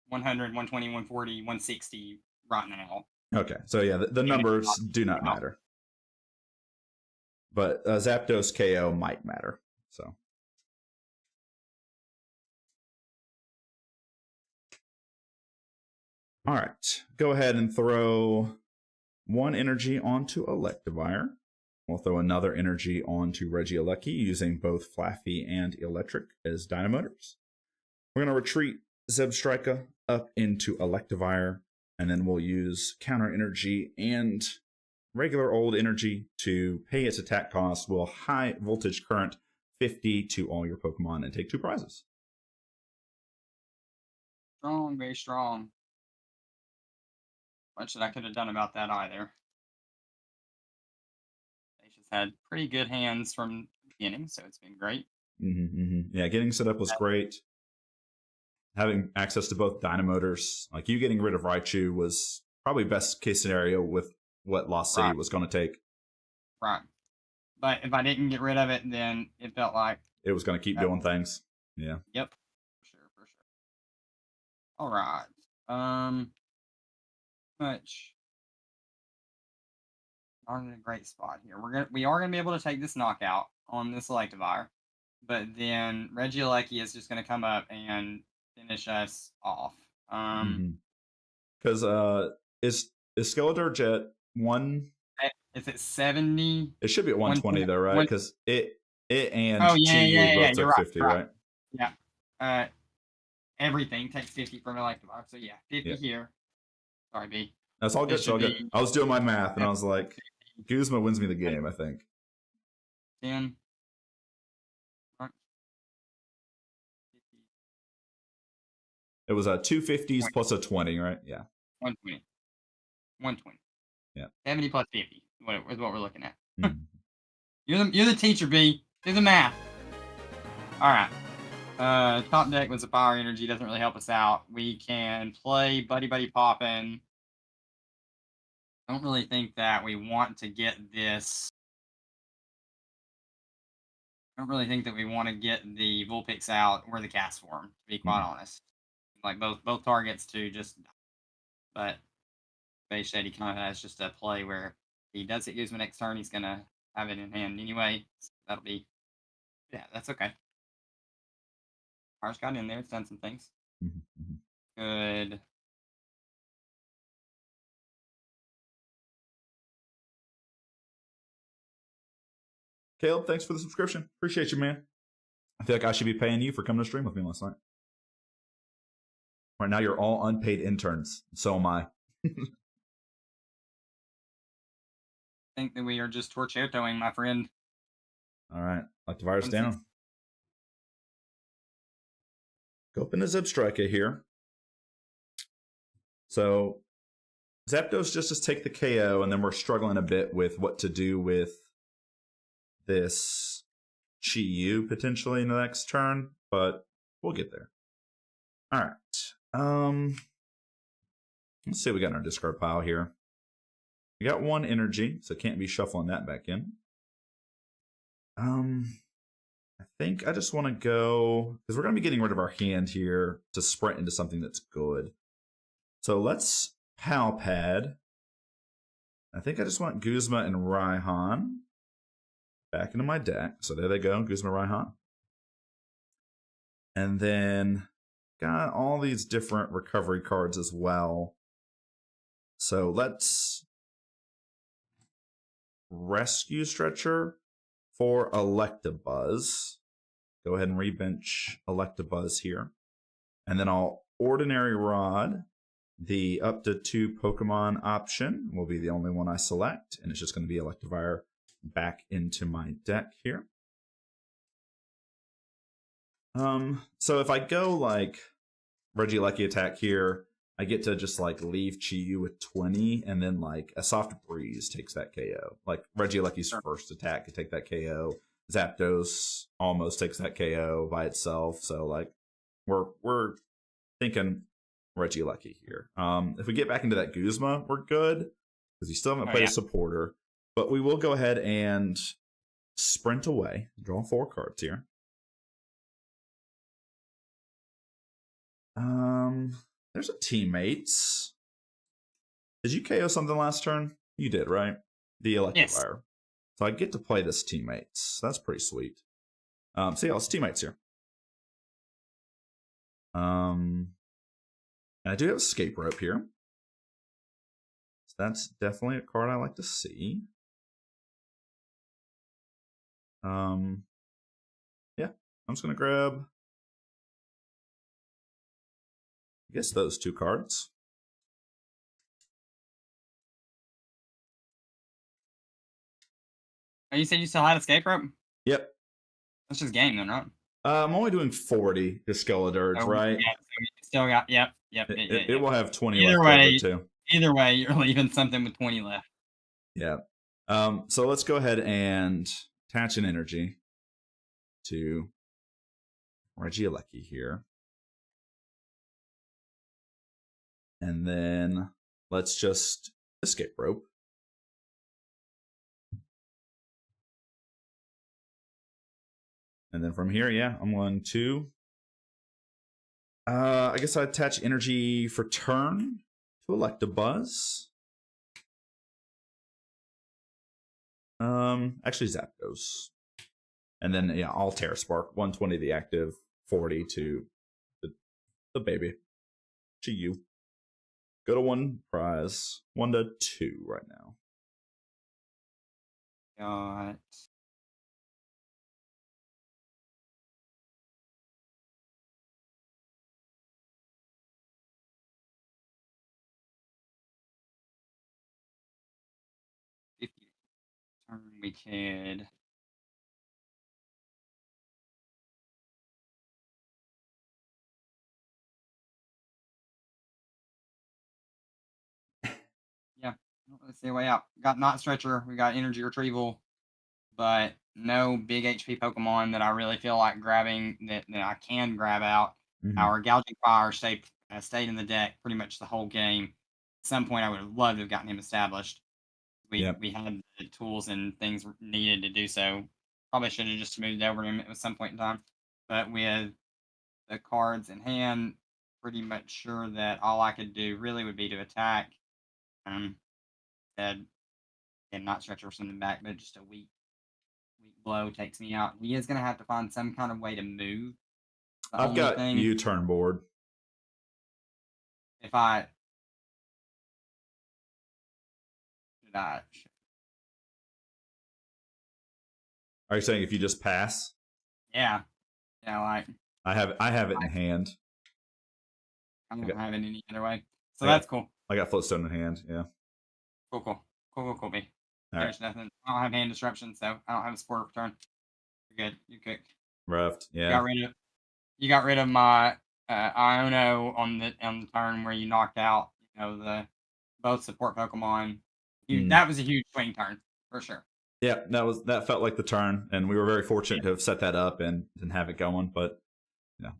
100, 120, 140, 160 right now. Okay, so yeah, the numbers do not matter. But Zapdos KO might matter, so. All right, go ahead and throw 1 energy onto Electivire. We'll throw another energy onto Regieleki using both Flaffy and Electric as Dynamotors. We're going to retreat Zebstrika up into Electivire, and then we'll use Counter Energy and regular old energy to pay its attack cost. We'll high voltage current 50 to all your Pokemon and take 2 prizes. Strong, very strong. Much that I could have done about that either. They just had pretty good hands from the beginning, so it's been great. Yeah, getting set up was great. Having access to both Dynamotors, like you getting rid of Raichu was probably best case scenario with what Lost City was going to take. Right. But if I didn't get rid of it, then it felt like it was going to keep doing things. Yeah. Yep. For sure. All right. Much. Not in a great spot here. We are gonna be able to take this knockout on this Electivire, but then Regieleki is just gonna come up and finish us off. Because is Skeledirge at 1? Is it 70? It should be at 120 though, right? Because it and yeah, both took 50, right? Yeah. Everything takes 50 from Electivire, so yeah, 50 here. Sorry, B. That's all good. All good. I was doing my math, and I was like, Guzma wins me the game, I think. 10. It was a 250s plus a 20, right? Yeah. 120. 120. Yeah. 70 plus 50 is what we're looking at. You're the teacher, B. Do the math. All right. Top deck with the power energy doesn't really help us out. We can play Buddy Buddy Poppin'. I don't really think that we want to get this. I don't really think that we want to get the Vulpix out or the cast form, to be quite Mhm. honest. Like both targets to just, but Base Shady kind of has just a play where he does it Guzman next turn, he's gonna have it in hand anyway. So that'll be, yeah, that's okay. Ours got in there, it's done some things. Mhm. Mhm. Good. Caleb, thanks for the subscription. Appreciate you, man. I feel like I should be paying you for coming to stream with me last night. Right now, you're all unpaid interns. So am I. I think that we are just torchettoing, my friend. All right. Lock the virus One down. six- Go open the Zipstrika here. So Zapdos just to take the KO, and then we're struggling a bit with what to do with this Chi-Yu potentially in the next turn, but we'll get there. All right. Let's see what we got in our discard pile here. We got one energy, so can't be shuffling that back in. I think I just want to go, because we're going to be getting rid of our hand here to sprint into something that's good. So let's Pal Pad. I think I just want Guzma and Raihan back into my deck. So there they go, Guzma, Raihan. And then got all these different recovery cards as well. So let's Rescue Stretcher for Electabuzz. Go ahead and rebench Electabuzz here. And then I'll Ordinary Rod. The up to 2 Pokemon option will be the only one I select. And it's just going to be Electivire back into my deck here. So if I go like Regieleki attack here, I get to just like leave Chi-Yu with 20, and then like a Soft Breeze takes that KO. Like Regieleki's first attack could take that KO. Zapdos almost takes that KO by itself. So like we're thinking Regieleki here. If we get back into that Guzma, we're good because you still haven't played a supporter. But we will go ahead and sprint away. Draw 4 cards here. There's a Teammates. Did you KO something last turn? You did, right? The Electivire. Yes. So I get to play this Teammates. That's pretty sweet. So yeah, it's Teammates here. And I do have Escape Rope here. So that's definitely a card I like to see. Yeah, I'm just gonna grab, I guess, those 2 cards. Oh, you said you still had Escape Rope? Yep. That's just game then, right? I'm only doing 40 to Skeledirge, right? Yeah, so you still got, yep. It will have 20 either left way, over too. Either way, you're leaving something with 20 left. Yeah. So let's go ahead and attach an energy to Regieleki here. And then let's just Escape Rope. And then from here, yeah, I'm going to, I guess I attach energy for turn to Electabuzz. Actually Zapdos. And then, yeah, I'll Terra Spark. 120 the active, 40 to the baby. Chi-Yu. Go to 1 prize. 1 to 2 right now. Got turn we could yeah, let's see a way out. Got Not Stretcher, we got Energy Retrieval, but no big HP Pokemon that I really feel like grabbing that I can grab out. Hmm. Our Gouging Fire stayed in the deck pretty much the whole game. At some point, I would have loved to have gotten him established. We Yep. we had the tools and things needed to do so. Probably should have just moved over him at some point in time. But with the cards in hand, pretty much sure that all I could do really would be to attack. Um, Instead, and not stretch or something back, but just a weak blow takes me out. He is gonna have to find some kind of way to move. The I've only got thing, U-turn board. if I should I, Are you saying if you just pass? yeah, like I have it in I, hand. I I don't got have it any other way. So I got that's cool. I got Floatstone in hand. Yeah. Cool. B. All right. There's nothing. I don't have hand disruption, so I don't have a support return. You're good. You're good. Reft. You Yeah. got rid of you got rid of my Iono on the turn where you knocked out, the both support Pokemon. Mm. That was a huge swing turn for sure. Yeah, that felt like the turn, and we were very fortunate Yeah. to have set that up and have it going. But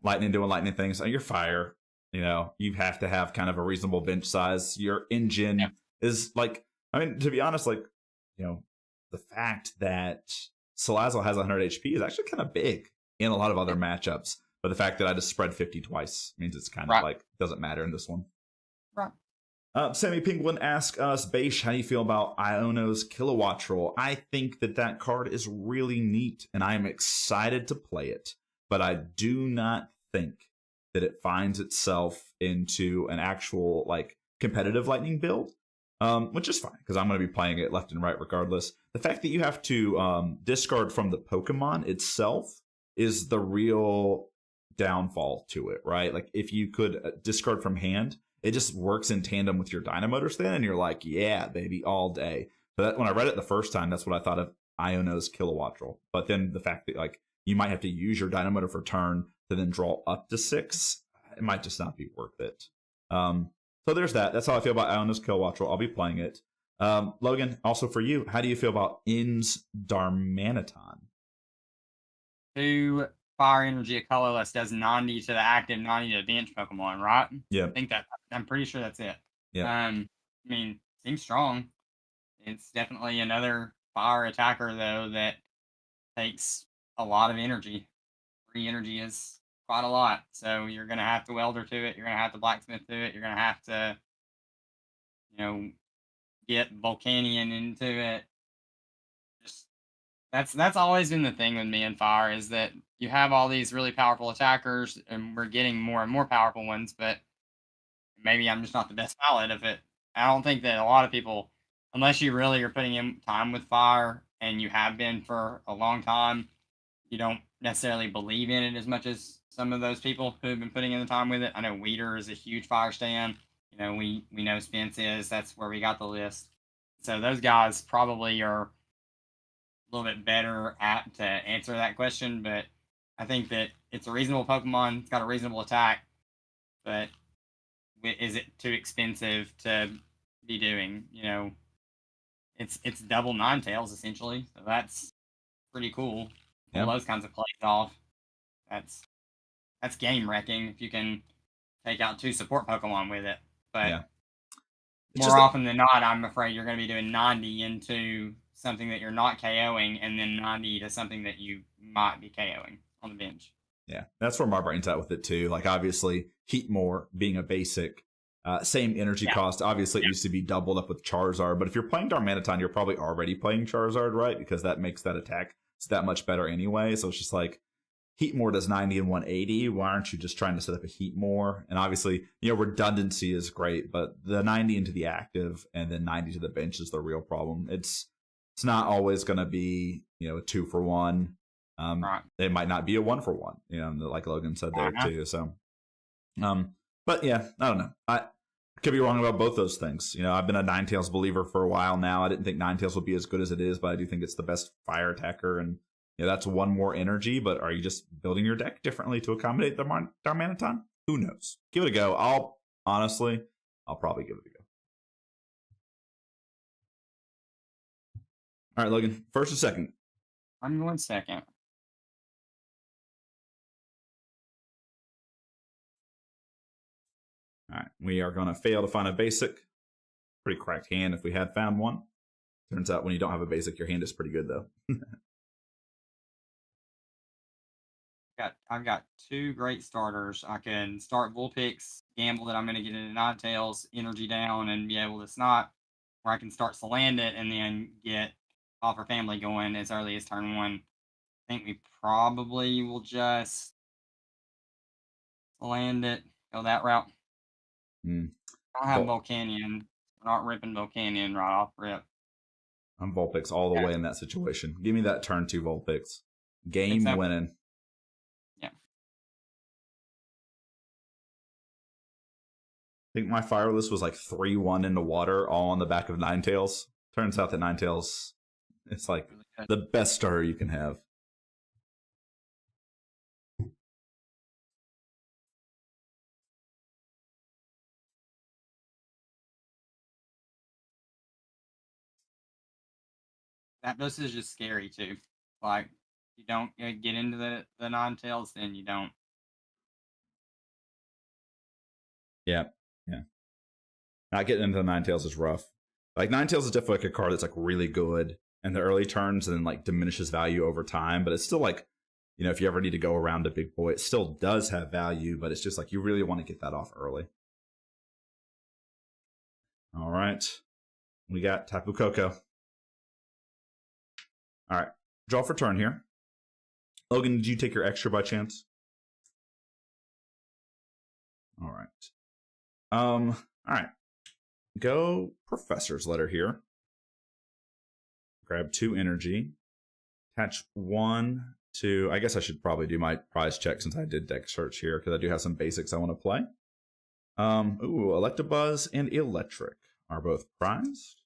lightning doing lightning things. Your fire, you have to have kind of a reasonable bench size. Your Yeah. engine is like, I mean, to be honest, like, the fact that Salazzle has 100 HP is actually kind of big in a lot of other matchups. But the fact that I just spread 50 twice means it's kind of Right. like doesn't matter in this one. Right. Sammy Penguin asks us, Beish, how do you feel about Iono's Kilowatt Roll? I think that card is really neat, and I am excited to play it. But I do not think that it finds itself into an actual like competitive Lightning build, which is fine because I'm going to be playing it left and right regardless. The fact that you have to discard from the Pokemon itself is the real downfall to it, right? Like if you could discard from hand, it just works in tandem with your Dynamotors then, and you're like, yeah, baby, all day. But when I read it the first time, that's what I thought of Iono's Kilowatt Roll. But then the fact that like you might have to use your Dynamotor for turn to then draw up to 6, it might just not be worth it. So there's that. That's how I feel about Iono's Kilowatt Roll. I'll be playing it. Logan, also for you, how do you feel about In's Darmanitan? 2 fire energy, a colorless does 90 to the active, 90 to the bench Pokemon, right? Yeah. I think I'm pretty sure that's it. Yeah. I mean, seems strong. It's definitely another fire attacker though that takes a lot of energy. 3 energy is quite a lot. So you're gonna have to welder to it, you're gonna have to blacksmith to it, you're gonna have to, you know, get Volcanion into it. Just that's always been the thing with me in fire is that you have all these really powerful attackers and we're getting more and more powerful ones, but maybe I'm just not the best pilot of it. I don't think that a lot of people, unless you really are putting in time with fire and you have been for a long time, you don't necessarily believe in it as much as some of those people who have been putting in the time with it. I know Weeder is a huge fire stand. We know Spence is. That's where we got the list. So those guys probably are a little bit better at to answer that question. But I think that it's a reasonable Pokemon. It's got a reasonable attack, but is it too expensive to be doing? It's double Ninetales essentially, so that's pretty cool. Pull those kinds of plays off. That's game wrecking if you can take out 2 support Pokemon with it. But more often than not, I'm afraid you're going to be doing 90 into something that you're not KOing, and then 90 to something that you might be KOing on the bench. Yeah, that's where my brain's at with it too. Like obviously, Heatmore being a basic, same energy cost. Obviously, it used to be doubled up with Charizard, but if you're playing Darmanitan, you're probably already playing Charizard, right? Because that makes that attack that much better anyway. So it's just like Heatmore does 90 and 180. Why aren't you just trying to set up a Heatmore? And obviously, redundancy is great, but the 90 into the active and then 90 to the bench is the real problem. It's not always going to be a 2-for-1. Right. It might not be a 1-for-1, like Logan said there too. So, but yeah, I don't know. I could be wrong about both those things. I've been a Ninetales believer for a while now. I didn't think Ninetales would be as good as it is, but I do think it's the best fire attacker, and that's 1 more energy. But are you just building your deck differently to accommodate the Darmanitan? Who knows? Give it a go. I'll probably give it a go. All right, Logan, first or second? I'm going second. All right, we are going to fail to find a basic. Pretty cracked hand if we had found one. Turns out when you don't have a basic, your hand is pretty good though. I've got two great starters. I can start Vulpix, gamble that I'm going to get into Ninetales, energy down, and be able to snot, or I can start Salandit and then get Offer Family going as early as turn one. I think we probably will just Salandit, go that route. Mm. I don't have Volcanion. We're not ripping Volcanion right off rip. I'm Vulpix all the way in that situation. Give me that turn 2 Vulpix. Game so. winning. Yeah. I think my Fireless was like 3-1 into water, all on the back of Ninetales. Turns out that Ninetales, it's like really the best starter you can have. This is just scary too. Like, you don't get into the Ninetales, then you don't. Yeah. Not getting into the Ninetales is rough. Like, Ninetales is definitely like a card that's like really good in the early turns and then like diminishes value over time, but it's still like, if you ever need to go around a big boy, it still does have value, but it's just like you really want to get that off early. All right. We got Tapu Koko. All right. Draw for turn here. Logan, did you take your extra by chance? All right. All right. Go Professor's Letter here. Grab 2 energy. Attach 1 to... I guess I should probably do my prize check since I did deck search here, because I do have some basics I want to play. Electabuzz and Electric are both prized.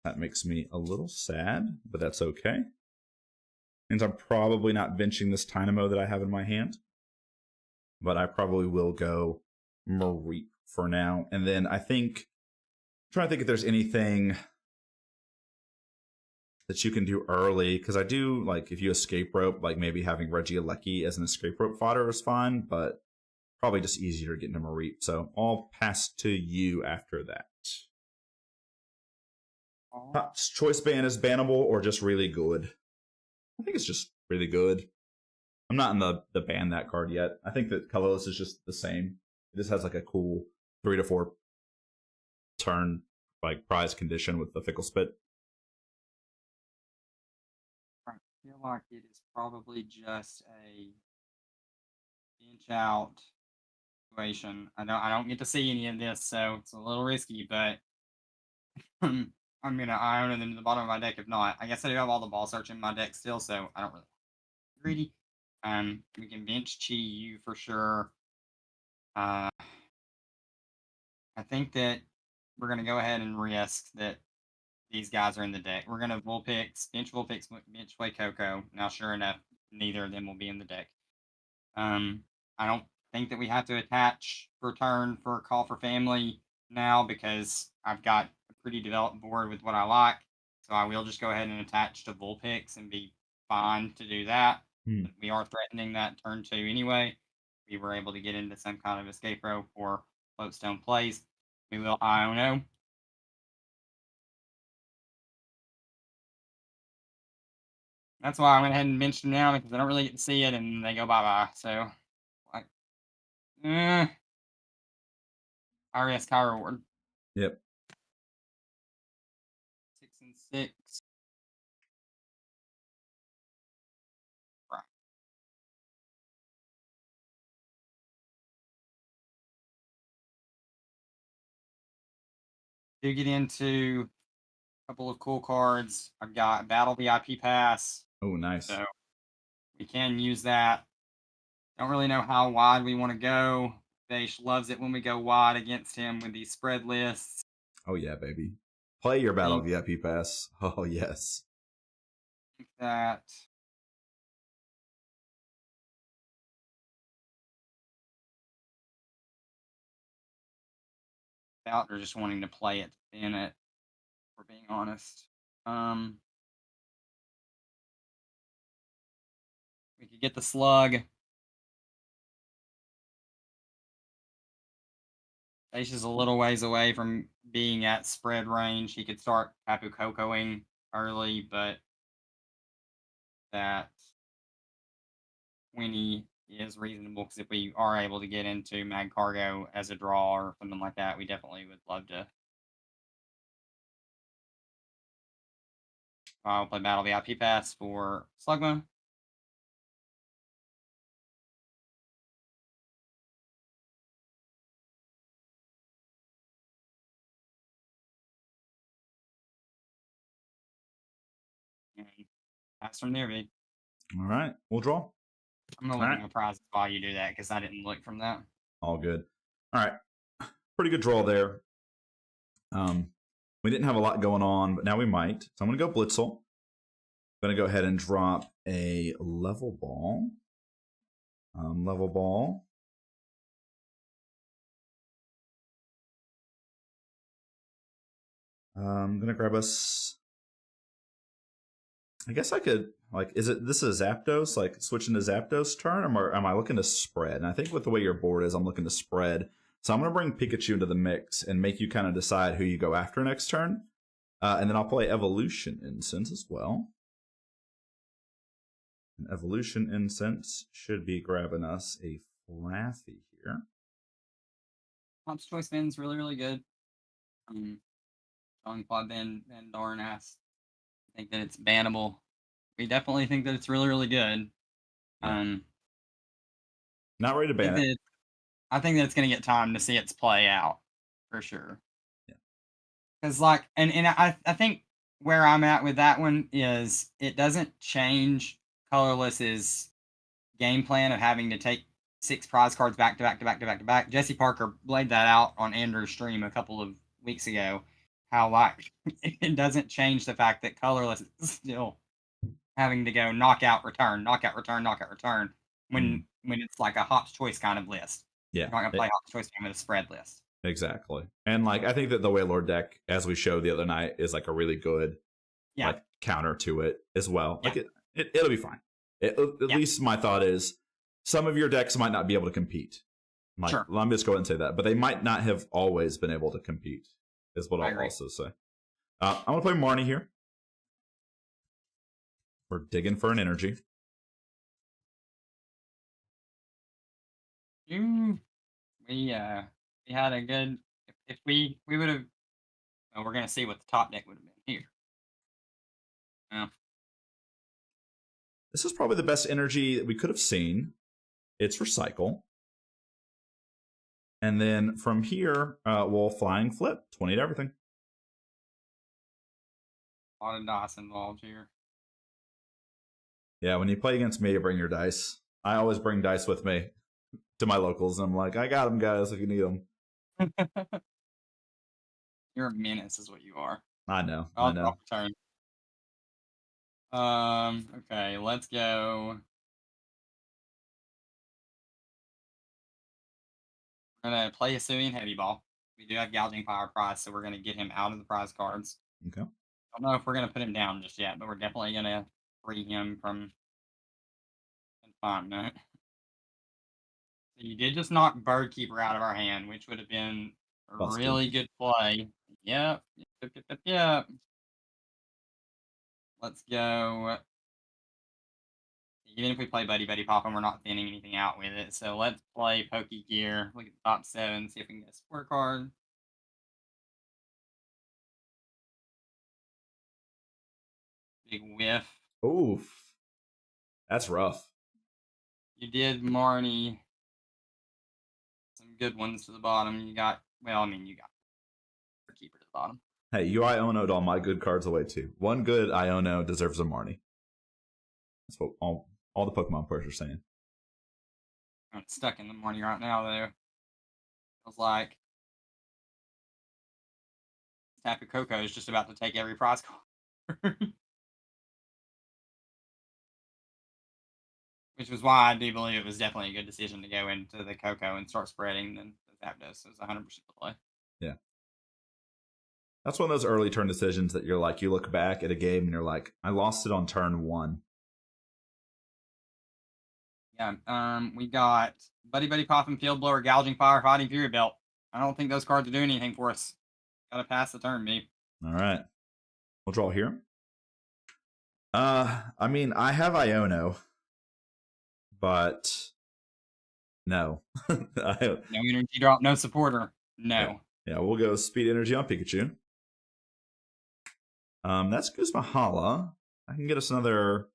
That makes me a little sad, but that's okay. Means I'm probably not benching this Dynamo that I have in my hand. But I probably will go Mareep for now. And then I think... I'm trying to think if there's anything that you can do early, because I do, like, if you escape rope, like maybe having Regieleki as an escape rope fodder is fine, but probably just easier to get into Mareep. So I'll pass to you after that. Choice ban is bannable or just really good? I think it's just really good. I'm not in the ban that card yet. I think that colorless is just the same. It just has like a cool 3 to 4 turn like prize condition with the Fickle Spit. I feel like it is probably just a bench out situation. I don't get to see any of this, so it's a little risky, but I'm gonna iron them to the bottom of my deck if not. I guess I do have all the ball search in my deck still, so I don't really greedy. We can bench Chi Yu for sure. I think that we're gonna go ahead and risk that these guys are in the deck. We're gonna bench Vulpix, bench Coco. Now, sure enough, neither of them will be in the deck. I don't think that we have to attach for turn for a Call for Family now because I've got a pretty developed board with what I like. So I will just go ahead and attach to Vulpix and be fine to do that. We are threatening that turn 2 anyway. We were able to get into some kind of escape rope or Floatstone plays. We will Iono. That's why I went ahead and benched them now because I don't really get to see it and they go bye-bye. So, like, RS High Reward. Yep. 6 and 6. Right. Do get into a couple of cool cards. I've got Battle VIP Pass. Oh, nice. So we can use that. Don't really know how wide we want to go. Vaish loves it when we go wide against him with these spread lists. Oh, yeah, baby. Play your Battle VIP Pass. Oh, yes. I think that... Or just wanting to play it in it, for being honest. You get the slug. Ace is a little ways away from being at spread range. He could start Tapu Kokoing early, but that 20 is reasonable because if we are able to get into Mag Cargo as a draw or something like that, we definitely would love to. I'll play Battle VIP Pass for Slugma. And pass from there, V. All right, we'll draw. I'm gonna look at my prizes while you do that because I didn't look from that. All good. All right, pretty good draw there. We didn't have a lot going on, but now we might. So I'm going to go Blitzel. I'm going to go ahead and drop a level ball. Level ball. I'm going to grab us. I guess I could, like, this is Zapdos? Like, switching to Zapdos turn? Or am I looking to spread? And I think with the way your board is, I'm looking to spread. So I'm going to bring Pikachu into the mix and make you kind of decide who you go after next turn. And then I'll play Evolution Incense as well. And Evolution Incense should be grabbing us a Flaffy here. Pop's Choice Band's really, really good. Telling Quad Van Dorn asked, I think that it's bannable. We definitely think that it's really, really good. Yeah. Not ready to ban it. I think that it's going to get time to see its play out, for sure. Yeah. Because, like, and I think where I'm at with that one is it doesn't change Colorless's game plan of having to take 6 prize cards back to back to back to back to back. Jesse Parker laid that out on Andrew's stream a couple of weeks ago. How, like, it doesn't change the fact that Colorless is still having to go knockout, return, knockout, return, knockout, return when it's like a Hop's Choice kind of list. Yeah. You're not going to play Hop's Choice game with a spread list. Exactly. And, like, I think that the Wailord deck, as we showed the other night, is, like, a really good like counter to it as well. Yeah. Like, it'll be fine. At least my thought is some of your decks might not be able to compete. Like, Sure. Let me just go ahead and say that. But they might not have always been able to compete, is what I'll also say. I'm going to play Marnie here. We're digging for an energy. We had a good. If we would have. Well, we're gonna see what the top deck would have been here. This is probably the best energy that we could have seen. It's Recycle. And then from here, we'll Flying Flip. 20 to everything. A lot of dice involved here. Yeah, when you play against me, you bring your dice. I always bring dice with me to my locals, and I'm like, I got them, guys, if you need them. You're a menace, is what you are. I know. I'll drop a turn. Okay, let's go. We're gonna play Hisuian Heavy Ball. We do have Gouging Fire prize, so we're gonna get him out of the prize cards. Okay. I don't know if we're gonna put him down just yet, but we're definitely gonna free him from confinement. So you did just knock Bird Keeper out of our hand, which would have been a really good play. Yep. Let's go. Even if we play Buddy Buddy Pop and we're not thinning anything out with it. So let's play Pokey Gear. Look at the top 7, see if we can get a sport card. Big whiff. Oof. That's rough. You did Marnie. Some good ones to the bottom. You got, well, I mean, you got Keeper to the bottom. Hey, you Iono'd all my good cards away too. One good Iono deserves a Marnie. That's what all the Pokemon players are saying. I'm stuck in the Marnie right now, though. Feels like Tapu Koko is just about to take every prize card. Which was why I do believe it was definitely a good decision to go into the Koko and start spreading than the Zapdos. It was 100% the play. Yeah. That's one of those early turn decisions that you're like, you look back at a game and you're like, I lost it on turn 1. Yeah. We got Buddy Buddy Poppin' Field Blower, Gouging Fire, Fighting Fury Belt. I don't think those cards are doing anything for us. Gotta pass the turn, B. All right. We'll draw here. I mean, I have Iono, but no. No energy drop, no supporter. No. Yeah, we'll go Speed Energy on Pikachu. That's Guzmahala. I can get us another,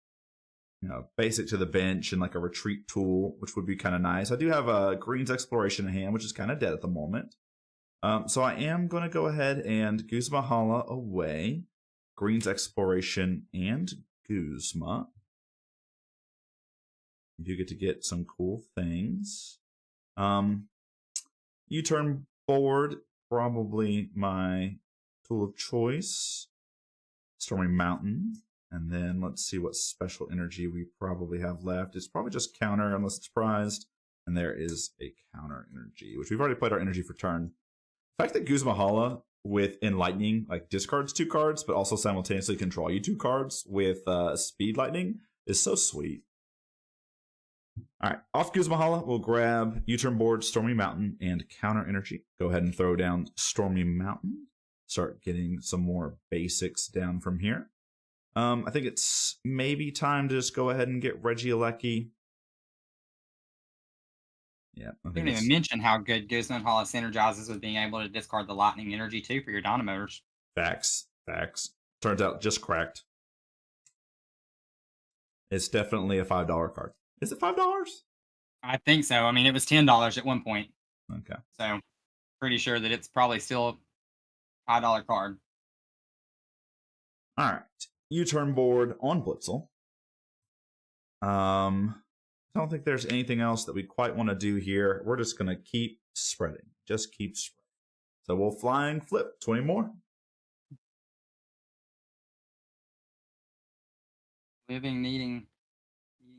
basic to the bench and like a retreat tool, which would be kind of nice. I do have a Green's Exploration in hand, which is kind of dead at the moment. So I am going to go ahead and Guzmahala away. Green's Exploration and Guzma. You do get to get some cool things. U-turn board, probably my tool of choice. Stormy Mountain. And then let's see what special energy we probably have left. It's probably just counter unless it's prized. And there is a counter energy, which we've already played our energy for turn. The fact that Guzmahala with Enlightening like discards 2 cards, but also simultaneously can draw you 2 cards with Speed Lightning is so sweet. All right, off Guzmahala, we'll grab U-turn board, Stormy Mountain, and counter energy. Go ahead and throw down Stormy Mountain. Start getting some more basics down from here. I think it's maybe time to just go ahead and get Regieleki. Yeah, I didn't even mention how good Guzmahala synergizes with being able to discard the lightning energy too for your Dynamotors. Facts. Turns out just cracked. It's definitely a $5 card. Is it $5? I think so. I mean, it was $10 at one point. Okay. So, pretty sure that it's probably still a $5 card. All right. U-turn board on Blitzel. I don't think there's anything else that we quite want to do here. We're just going to keep spreading. Just keep spreading. So we'll flying flip 20 more. Living, needing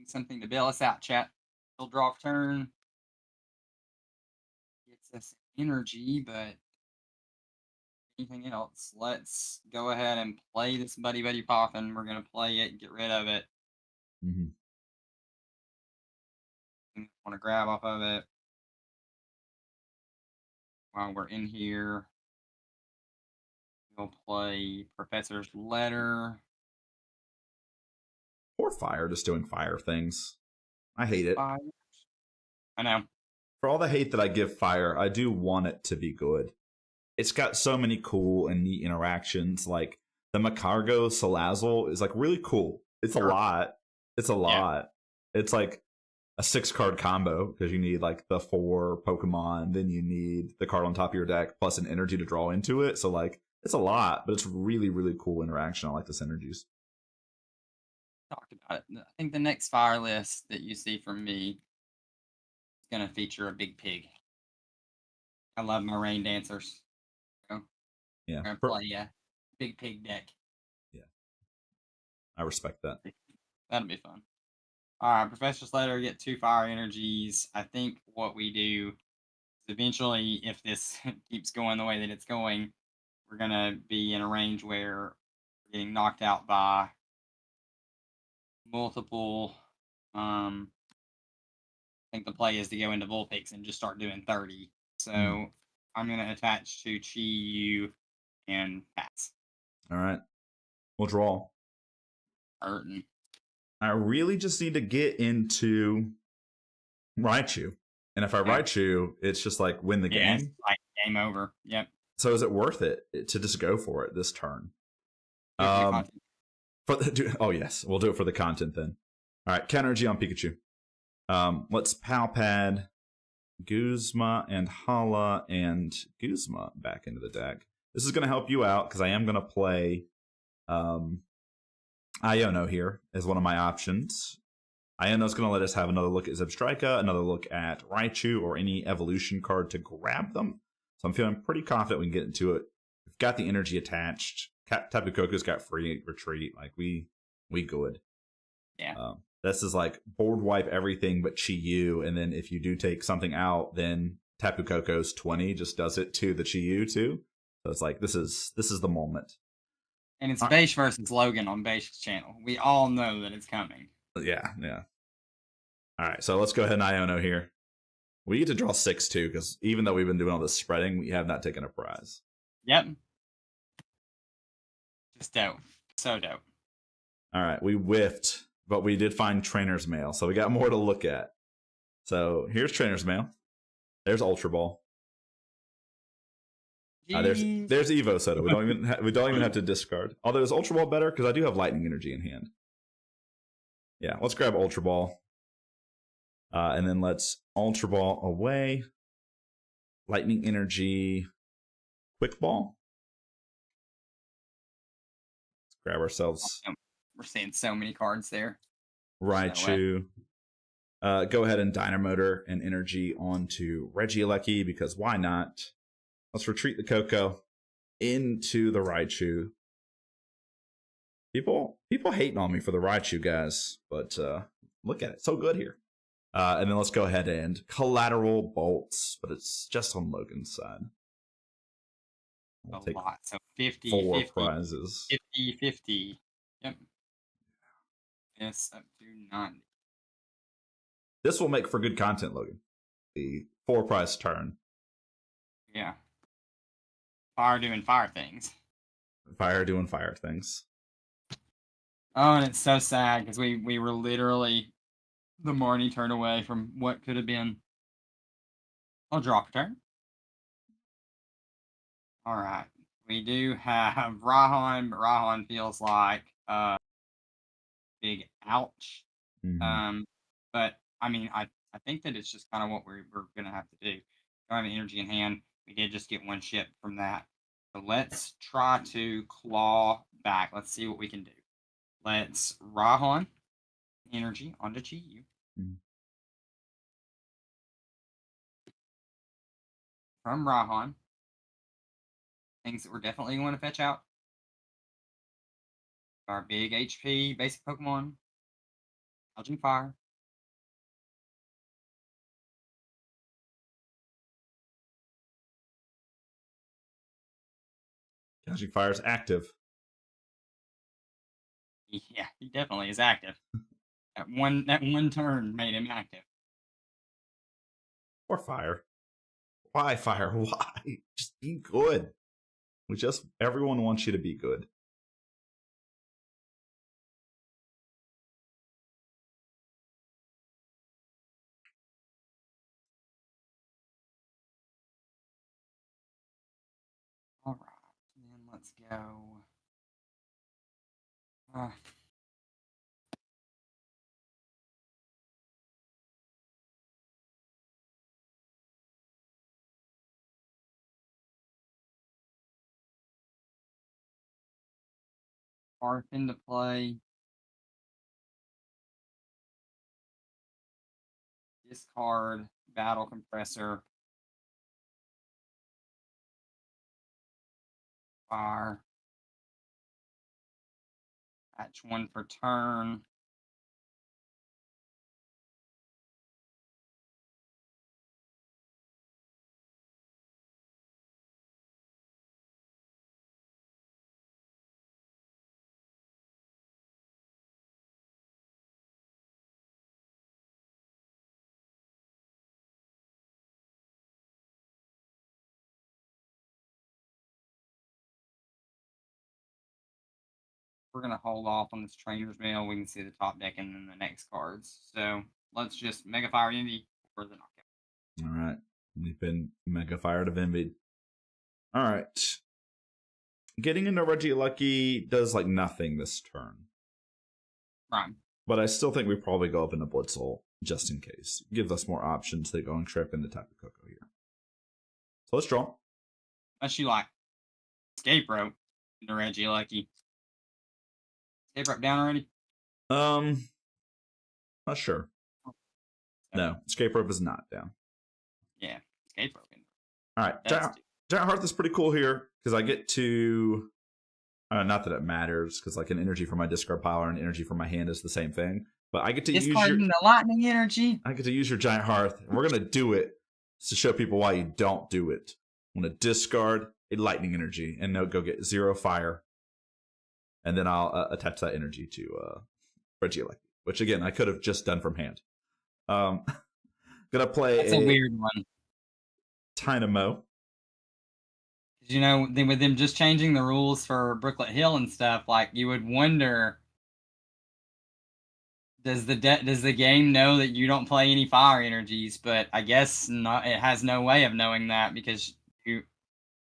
something to bail us out, chat. We'll draw a turn. Gets us energy, but anything else? Let's go ahead and play this Buddy Buddy Poppin'. We're going to play it, get rid of it. Mm-hmm. Want to grab off of it while we're in here. We'll play Professor's Letter. Poor Fire, just doing fire things. I hate it. Fire. I know. For all the hate that I give Fire, I do want it to be good. It's got so many cool and neat interactions. Like the Macargo Salazzle is like really cool. It's a lot. It's a lot. Yeah. It's like a 6-card combo because you need like the 4 Pokemon, then you need the card on top of your deck plus an energy to draw into it. So like it's a lot, but it's really, really cool interaction. I like the synergies. Talked about it. I think the next fire list that you see from me is going to feature a big pig. I love my rain dancers. So yeah, I'm going to play a big pig deck. Yeah, I respect that. That'll be fun. All right, Professor's Letter, get 2 fire energies. I think what we do is eventually, if this keeps going the way that it's going, we're going to be in a range where we're getting knocked out by multiple. I think the play is to go into Vulpix and just start doing 30. So I'm going to attach to Chi-Yu and pass. All right. We'll draw. Hurting. I really just need to get into Raichu. And if I Raichu, it's just like win the game. It's like game over. Yep. So is it worth it to just go for it this turn? Oh yes, we'll do it for the content then. All right, counter energy on Pikachu. Let's Pow Pad Guzma and Hala and Guzma back into the deck. This is going to help you out because I am going to play Iono here as one of my options. Iono's going to let us have another look at Zebstrika, another look at Raichu, or any evolution card to grab them. So I'm feeling pretty confident we can get into it. We've got the energy attached. Tapu Koko's got free retreat. Like we good. Yeah. This is like board wipe everything but Chi-Yu, and then if you do take something out, then Tapu Koko's 20 just does it to the Chi-Yu too. So it's like this is the moment. And it's Beish versus Logan on Beish's channel. We all know that it's coming. Yeah. All right, so let's go ahead and Iono here. We get to draw 6 too, because even though we've been doing all this spreading, we have not taken a prize. Yep. Just dope. So dope. All right, we whiffed, but we did find Trainer's Mail, so we got more to look at. So here's Trainer's Mail. There's Ultra Ball. There's Evo Soda. We don't even have to discard. Although is Ultra Ball better? Because I do have Lightning Energy in hand. Yeah, let's grab Ultra Ball. And then let's Ultra Ball away. Lightning Energy. Quick Ball. Let's grab ourselves. We're seeing so many cards there. Raichu. Go ahead and Dynamotor and Energy onto Regieleki, because why not? Let's retreat the Coco into the Raichu. People hating on me for the Raichu, guys, but look at it. So good here. And then let's go ahead and Collateral Bolts, but it's just on Logan's side. We'll take lot. So 50, 4 50, prizes. 50, 50. Yep. Yes, up to 90. This will make for good content, Logan. The 4 prize turn. Yeah. Fire doing fire things. Fire doing fire things. Oh, and it's so sad because we were literally the Marnie turn away from what could have been. I'll drop a turn. All right. We do have Rahan, but Rahan feels like big ouch. Mm-hmm. But I mean, I think that it's just kind of what we're gonna have to do. Don't have the energy in hand. We did just get 1 ship from that. So let's try to claw back. Let's see what we can do. Let's Rahan energy onto Chi-Yu. Mm-hmm. From Rahan. Things that we're definitely going to fetch out. Our big HP basic Pokemon. Elgin Fire. Elgin Fire is active. Yeah, he definitely is active. that one turn made him active. Or Fire. Why Fire? Why? Just be good. Everyone wants you to be good. All right, then let's go. Hearth into play. Discard Battle Compressor. Fire. Patch 1 for turn. We're going to hold off on this Trainer's Mail. We can see the top deck and then the next cards. So let's just Mega Fire Envy for the knockout. All right. We've been Mega Fired of Envy. All right. Getting into Regieleki does like nothing this turn. Right. But I still think we probably go up into Blitzel just in case. Gives us more options to go and trip into Tapu Koko here. So let's draw. Unless you like Escape Rope into Regieleki. Escape Rope down already? Not sure. No, Escape Rope is not down. Yeah, Escape Rope. All right, Giant Hearth is pretty cool here because I get to. Not that it matters because like an energy from my discard pile or an energy from my hand is the same thing. But I get to use the lightning energy. I get to use your Giant Hearth, and we're gonna do it to show people why you don't do it. I'm gonna discard a lightning energy and go get 0 fire, and then I'll attach that energy to Regieleki, which again I could have just done from hand. Um, gonna play That's a weird one. Dynamo. You know, with them just changing the rules for Brooklet Hill and stuff, like you would wonder, does the game know that you don't play any fire energies? But I guess not. It has no way of knowing that because you.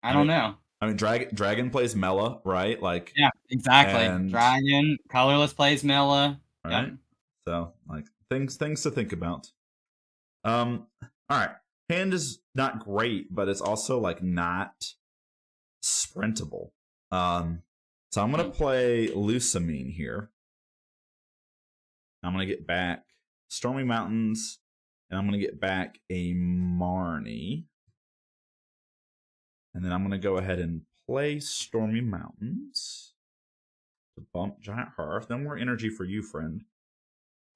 I don't know. Dragon plays Mela, right? Like, Yeah, exactly. and Dragon, colorless plays Mela. Yep. right. So like things to think about. All right. Hand is not great, but it's also like not sprintable. So I'm gonna play Lusamine here. I'm gonna get back Stormy Mountains, and I'm gonna get back a Marnie. And then I'm gonna go ahead and play Stormy Mountains to bump Giant Hearth. No more energy for you, friend.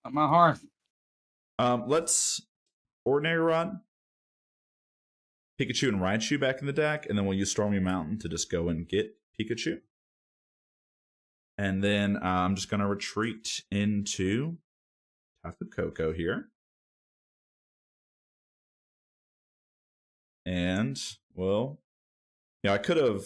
My hearth. Let's Ordinary Rod, Pikachu and Raichu back in the deck, and then we'll use Stormy Mountain to just go and get Pikachu. And then I'm just going to retreat into Tapu Koko here. And, well, yeah, I could have...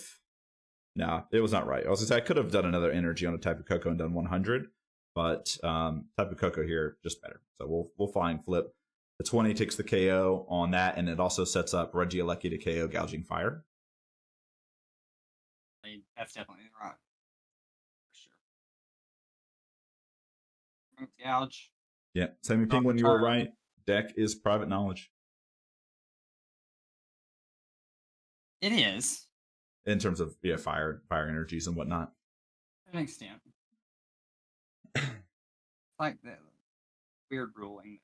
No, it was not right. I was going to say I could have done another energy on a Tapu Koko and done 100, but Tapu Koko here, just better. So we'll Flying Flip. The 20 takes the KO on that, and it also sets up Regieleki to KO Gouging Fire. That's definitely right. For sure. Gouge. Yeah, Sammy Penguin, you were right. Deck is private knowledge. It is. In terms of fire energies and whatnot. To an extent. Like the weird ruling.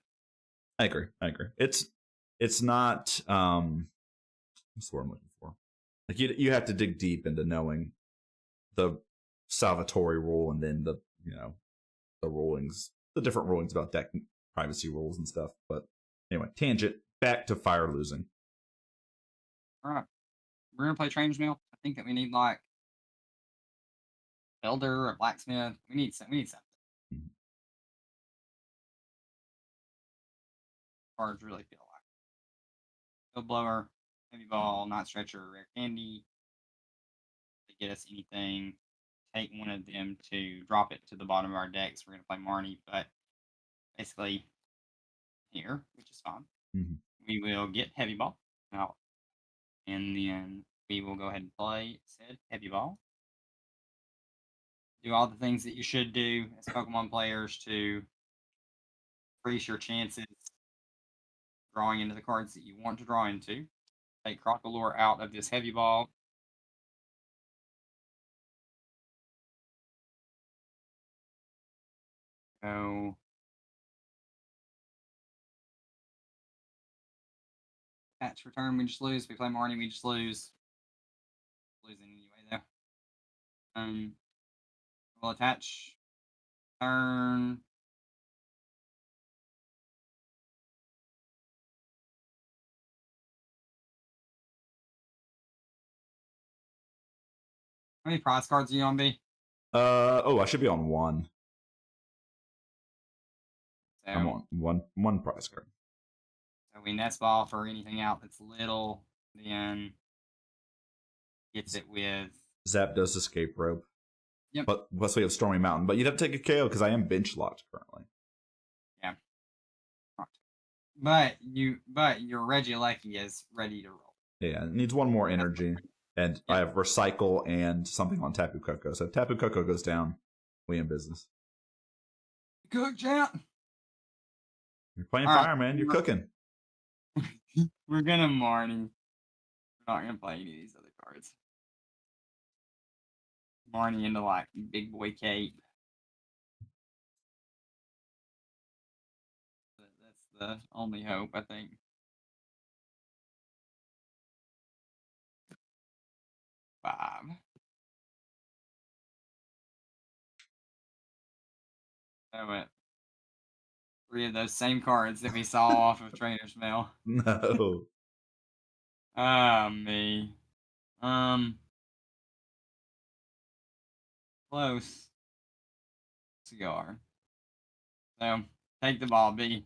I agree. It's not what's the word I'm looking for? Like you have to dig deep into knowing the Salvatore rule and then the rulings, the different rulings about deck privacy rules and stuff. But anyway, tangent back to fire losing. All right, we're gonna play Trainers Mill. I think that we need like Builder or Blacksmith. We need something. Mm-hmm. Cards really feel like Field Blower, Heavy Ball, Night Stretcher, Rare Candy. To get us anything, take one of them to drop it to the bottom of our decks. We're gonna play Marnie, but basically here, which is fine. Mm-hmm. We will get Heavy Ball out, and then we will go ahead and play said Heavy Ball. Do all the things that you should do as Pokemon players to increase your chances drawing into the cards that you want to draw into. Take Crocodile out of this Heavy Ball. So patch return, we just lose. We play Marnie, we just lose. Losing anyway though. We'll attach turn. How many prize cards are you on, B? I should be on one. So, I'm on one prize card. So we nest ball for anything out that's little, then gets it with Zapdos Escape Rope. Yep. But plus we have Stormy Mountain. But you'd have to take a KO because I am bench locked currently. Yeah. But your Regieleki is ready to roll. Yeah, it needs one more energy. And yep. I have Recycle and something on Tapu Koko. So if Tapu Koko goes down, we in business. Cook, champ. You're playing all fire, right. Man. You're cooking. We're gonna Marnie. We're not gonna play any of these other cards. Marnie into like big boy cape. That's the only hope, I think. Five. So it. 3 of those same cards that we saw off of Trainer's Mail. No. Me. Close. Cigar. So, take the ball, B.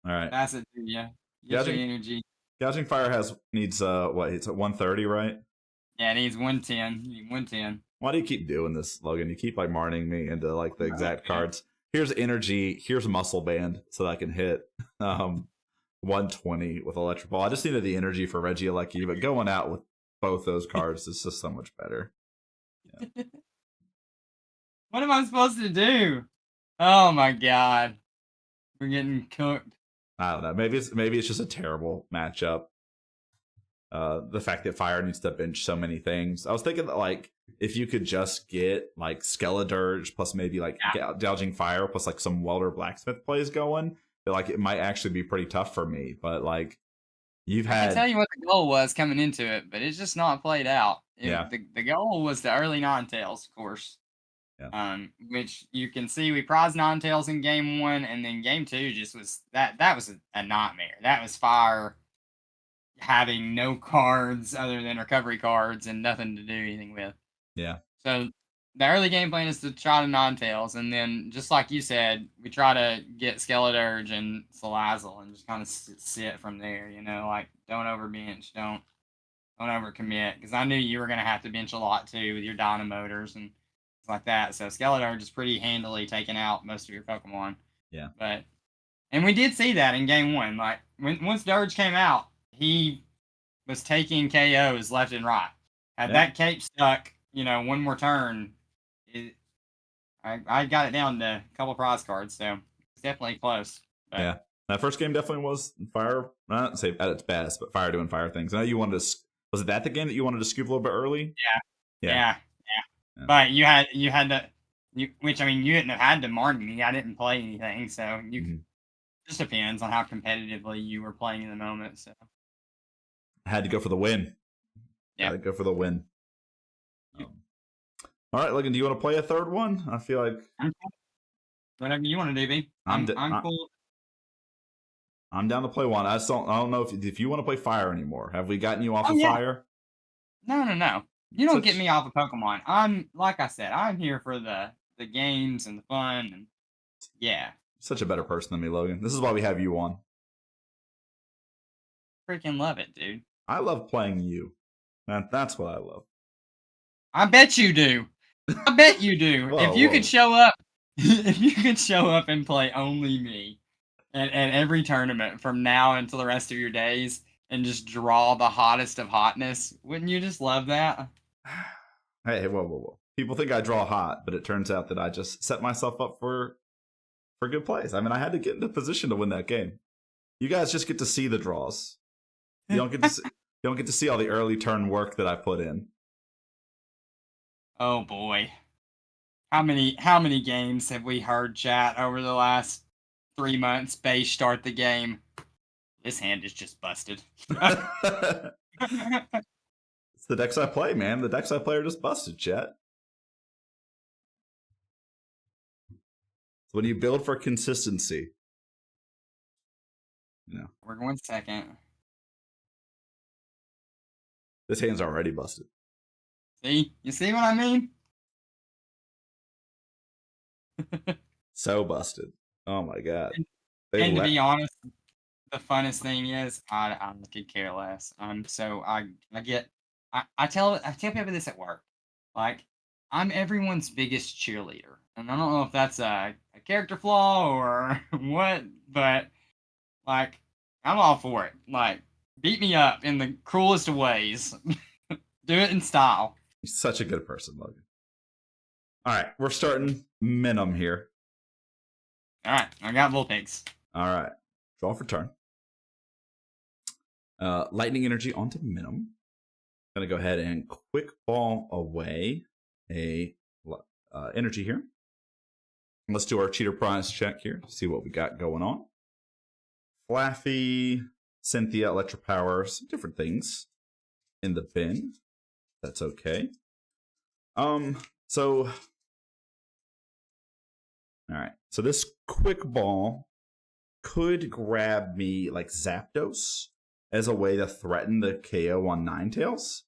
All right. Pass it to you. Get your Gouging energy. Gouging Fire needs what? It's at 130, right? Yeah, it needs 110. You need 110. Why do you keep doing this, Logan? You keep like marning me into like the exact cards. Here's energy. Here's muscle band, so that I can hit 120 with electric ball. I just needed the energy for Regieleki, but going out with both those cards is just so much better. Yeah. What am I supposed to do? Oh my god, we're getting cooked. I don't know. Maybe it's just a terrible matchup. The fact that Fire needs to bench so many things. I was thinking that like if you could just get like Skeledirge plus maybe like Gouging Fire plus like some Welder Blacksmith plays going, that like it might actually be pretty tough for me. But like you've had, I can tell you what the goal was coming into it, but it's just not played out. The goal was the early Ninetales, of course. Yeah. Which you can see we prized Ninetales in game 1, and then game 2 just was that was a nightmare. That was Fire having no cards other than recovery cards and nothing to do anything with. Yeah. So the early game plan is to try to Ninetales, and then just like you said, we try to get Skeledirge and Salazzle and just kind of sit from there. You know, like don't overbench, don't overcommit, because I knew you were gonna have to bench a lot too with your Dynamotors and like that. So Skeledirge is pretty handily taking out most of your Pokemon. Yeah. And we did see that in game 1. Like once Dirge came out, he was taking KOs left and right. Had that cape stuck, one more turn, I got it down to a couple prize cards, so it's definitely close. But. Yeah, that first game definitely was Fire. Not say at its best, but Fire doing Fire things. I know you wanted to. Was it that the game that you wanted to scoop a little bit early? Yeah. But you had to, which I mean, you didn't have had to mark me. I didn't play anything, so just depends on how competitively you were playing in the moment. So I had to go for the win. Yeah, had to go for the win. All right, Logan, do you want to play a third one? I feel like whatever you want to do, B. I'm cool. I'm down to play one. I don't know if you want to play Fire anymore. Have we gotten you off of Fire? No. You don't get me off of Pokemon. I'm like I said, I'm here for the games and the fun and yeah. Such a better person than me, Logan. This is why we have you on. Freaking love it, dude. I love playing you. That's what I love. I bet you do. I bet you do. If you could show up, and play only me at every tournament from now until the rest of your days and just draw the hottest of hotness, wouldn't you just love that? Hey, whoa. People think I draw hot, but it turns out that I just set myself up for good plays. I mean, I had to get into position to win that game. You guys just get to see the draws. You don't get to see all the early turn work that I put in. Oh boy. How many games have we heard chat over the last 3 months? Base start the game. This hand is just busted. It's the decks I play, man. The decks I play are just busted, chat. When you build for consistency. We're going second. This hand's already busted. See? You see what I mean? So busted. Oh my god. And to be honest, the funnest thing is I could care less. So I tell people this at work. Like, I'm everyone's biggest cheerleader. And I don't know if that's a character flaw or what, but like I'm all for it. Like, beat me up in the cruelest of ways. Do it in style. You're such a good person, Logan. All right, we're starting Minim here. All right, I got Vulpix. All right, draw for turn. Lightning Energy onto Minim. Gonna go ahead and quick ball away a energy here. Let's do our cheater prize check here. See what we got going on. Flaffy, Cynthia, Electropower, some different things in the bin. That's okay. So all right. So this quick ball could grab me like Zapdos as a way to threaten the KO on Ninetales.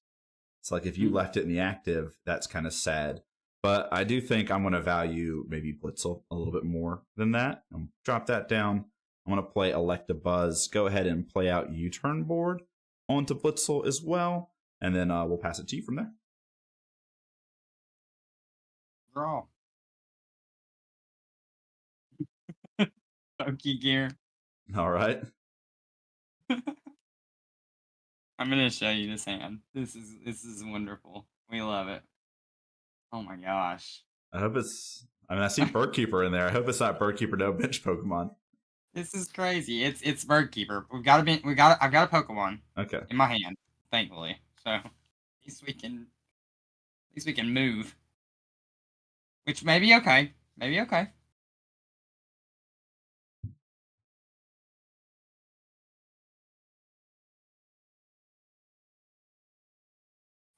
It's like if you left it in the active, that's kind of sad. But I do think I'm going to value maybe Blitzel a little bit more than that. Drop that down. I'm going to play Electabuzz. Go ahead and play out U-turn board onto Blitzel as well, and then we'll pass it to you from there. Draw. Pokey gear. All right. I'm gonna show you this hand. This is wonderful. We love it. Oh my gosh. I hope it's. I mean, I see Birdkeeper in there. I hope it's not Birdkeeper no bench Pokemon. This is crazy. It's Birdkeeper. I've got a Pokemon. Okay. In my hand, thankfully. So at least we can move. Which may be okay. Maybe okay.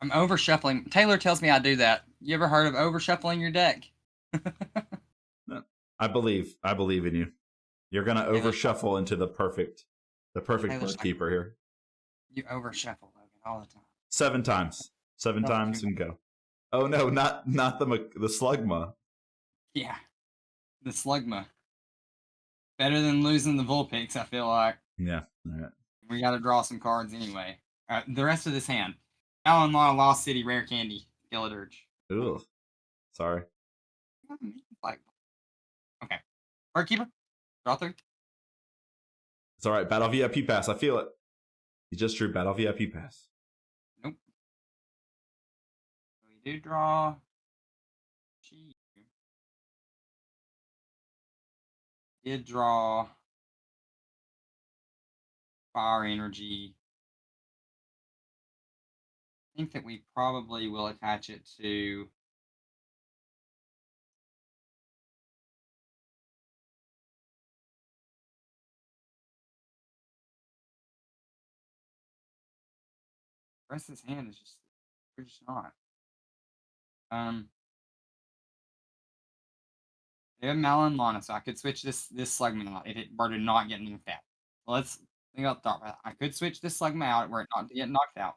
I'm over shuffling. Taylor tells me I do that. You ever heard of over shuffling your deck? I believe in you. You're gonna over shuffle into the perfect Birdkeeper here. You over shuffle, Logan, all the time. 7 times. 7 times and go. Oh no, not the Slugma. Yeah, the Slugma. Better than losing the Vulpix, I feel like. Yeah. All right. We got to draw some cards anyway. The rest of this hand. Alan Law, Lost City, Rare Candy, Skeledirge. Ooh. Sorry. Okay. Birdkeeper, draw 3. It's all right. Battle VIP pass. I feel it. You just drew Battle VIP pass. Nope. We do draw. Did draw Fire Energy. I think that we probably will attach it to the rest of this hand is just we're just not. They have Malon Lana, so I could switch this Slugma out if it were to not get knocked out. Well, let's think about that. I could switch this Slugma out where it not to get knocked out.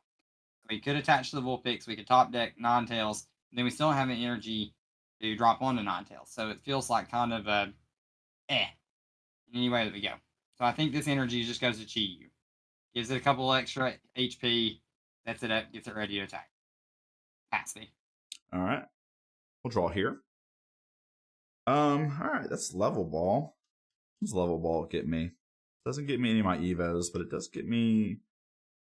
We could attach to the Vulpix, we could top deck Ninetales, then we still have the energy to drop onto Ninetales. So it feels like kind of a any way that we go. So I think this energy just goes to Chi-Yu. Gives it a couple extra HP, sets it up, gets it ready to attack. Passy. All right. We'll draw here. All right, that's Level Ball. What does Level Ball get me? Doesn't get me any of my Evos, but it does get me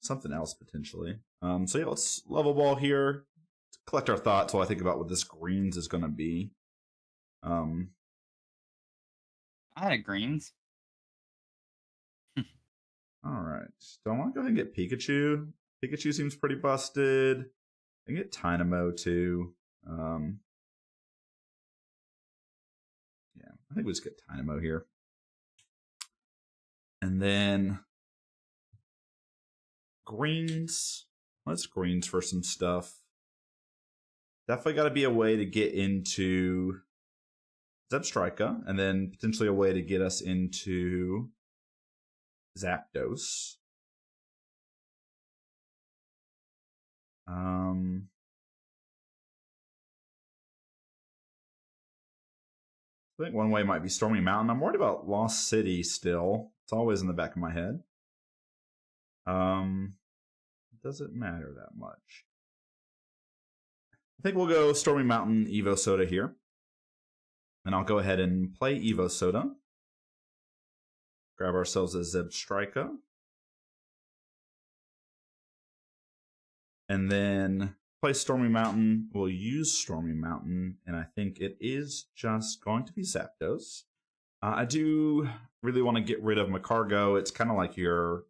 something else potentially. So yeah, let's Level Ball here. Collect our thoughts while I think about what this greens is going to be. I had greens. All right. Do I want to go ahead and get Pikachu? Pikachu seems pretty busted. I can get Dynamo too. Yeah, I think we just get Dynamo here. And then greens. Let's greens for some stuff. Definitely got to be a way to get into Zebstrika, and then potentially a way to get us into Zapdos. I think one way might be Stormy Mountain. I'm worried about Lost City still. It's always in the back of my head. It doesn't matter that much. I think we'll go Stormy Mountain, Evo Soda here. And I'll go ahead and play Evo Soda. Grab ourselves a Zebstrika. And then play Stormy Mountain. We'll use Stormy Mountain, and I think it is just going to be Zapdos. I do really want to get rid of Macargo. It's kind of like your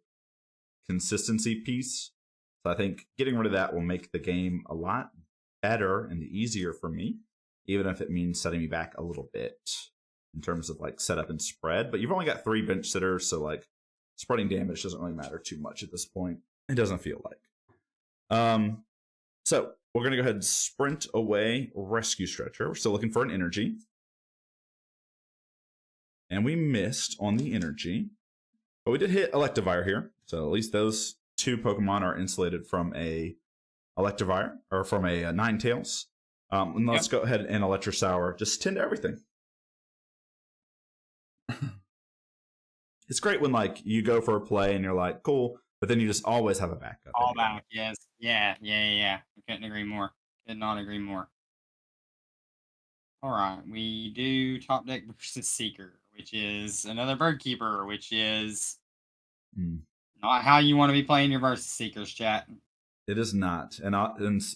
consistency piece. So I think getting rid of that will make the game a lot better and easier for me, even if it means setting me back a little bit in terms of like setup and spread. But you've only got 3 bench sitters, so like spreading damage doesn't really matter too much at this point. It doesn't feel like. So we're going to go ahead and sprint away Rescue Stretcher. We're still looking for an energy. And we missed on the energy. But we did hit Electivire here. So at least those 2 Pokemon are insulated from a Electivire, or from a Ninetales. And let's go ahead and Electrosour. Just tend to everything. It's great when like you go for a play and you're like, cool, but then you just always have a backup All anyway. back, yes. Yeah. I couldn't agree more. Could not agree more. All right, we do top deck versus seeker, which is another bird keeper, which is Mm. not how you want to be playing your versus seekers, chat. It is not, and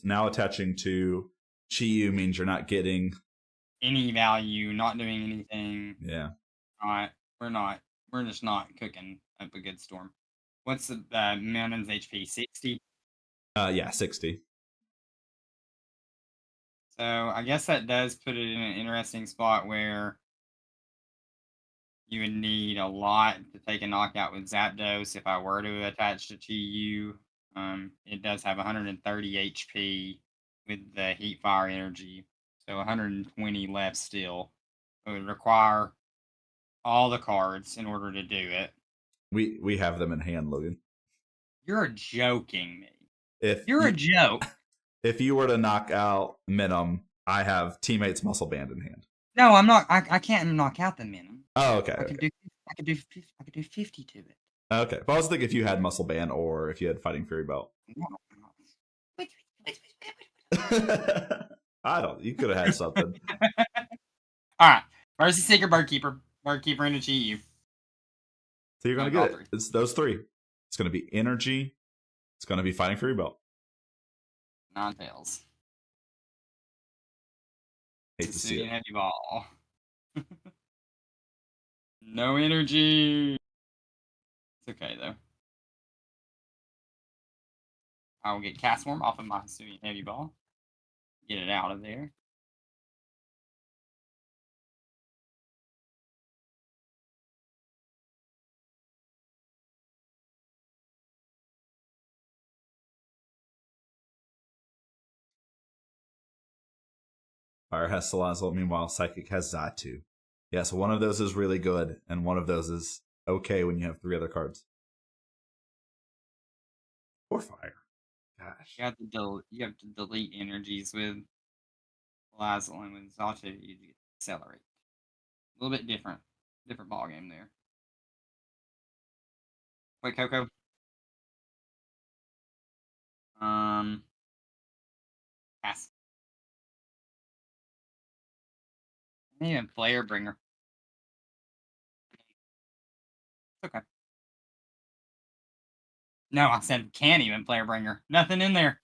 now attaching to Chi-Yu means you're not getting Any value, not doing anything. yeah. Not, we're just not cooking up a good storm. What's the Mountain's HP? 60. Yeah, 60. So I guess that does put it in an interesting spot where you would need a lot to take a knockout with Zapdos if I were to attach to Chi-Yu. It does have 130 HP with the Heat Fire energy, so 120 left still. It would require all the cards in order to do it. We have them in hand, Logan. You're joking me. If You're a joke. If you were to knock out Minim, I have Teammates Muscle Band in hand. No, I'm not. I can't knock out the Minim. Oh, okay. I could do 50 to it. Okay, but I was thinking if you had Muscle Band or if you had Fighting Fury Belt. No. Wait. I don't. You could have had something. All right, Mercy Seeker, Bird Keeper, into Chi-Yu. So you're gonna get it. It's those three. It's gonna be Energy. It's gonna be Fighting Fury Belt. Non-tails. Hate to see it. Heavy ball. No energy. It's okay though. I will get Cast Form off of my Hisuian Heavy Ball. Get it out of there. Fire has Salazzle. Meanwhile, Psychic has Xatu. Yeah, so one of those is really good, and one of those is okay when you have three other cards. Or Fire. Gosh. You have to delete energies with Salazzle, and with Xatu you accelerate. A little bit different ball game there. Wait, Coco. Pass. Even Flare Bringer. Okay. No, I said can't even Flare Bringer. Nothing in there.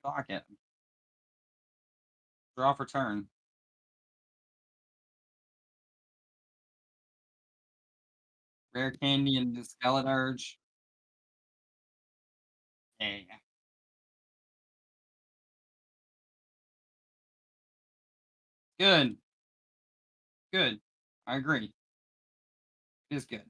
Clock it. Draw for turn. Rare Candy and the Skeledirge. Yeah. Good. Good. I agree. It is good.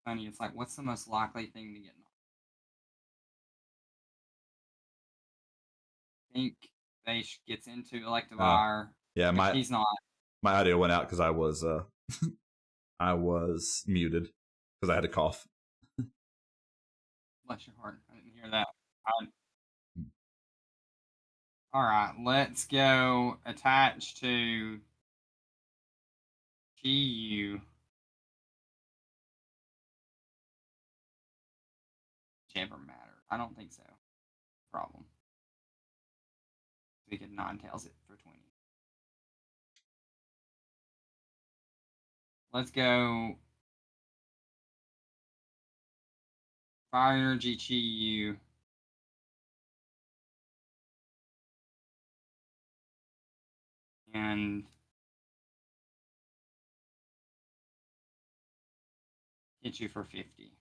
Funny, it's like, what's the most likely thing to get knocked? I think they gets into Electivire. Yeah, he's not. My audio went out because I was I was muted because I had to cough. Bless your heart. I didn't hear that. All right, let's go attach to Chi-Yu. Whichever matter. I don't think so. Problem. We could non-tails it for 20. Let's go Fire Energy Chi-Yu. and hit you for 50.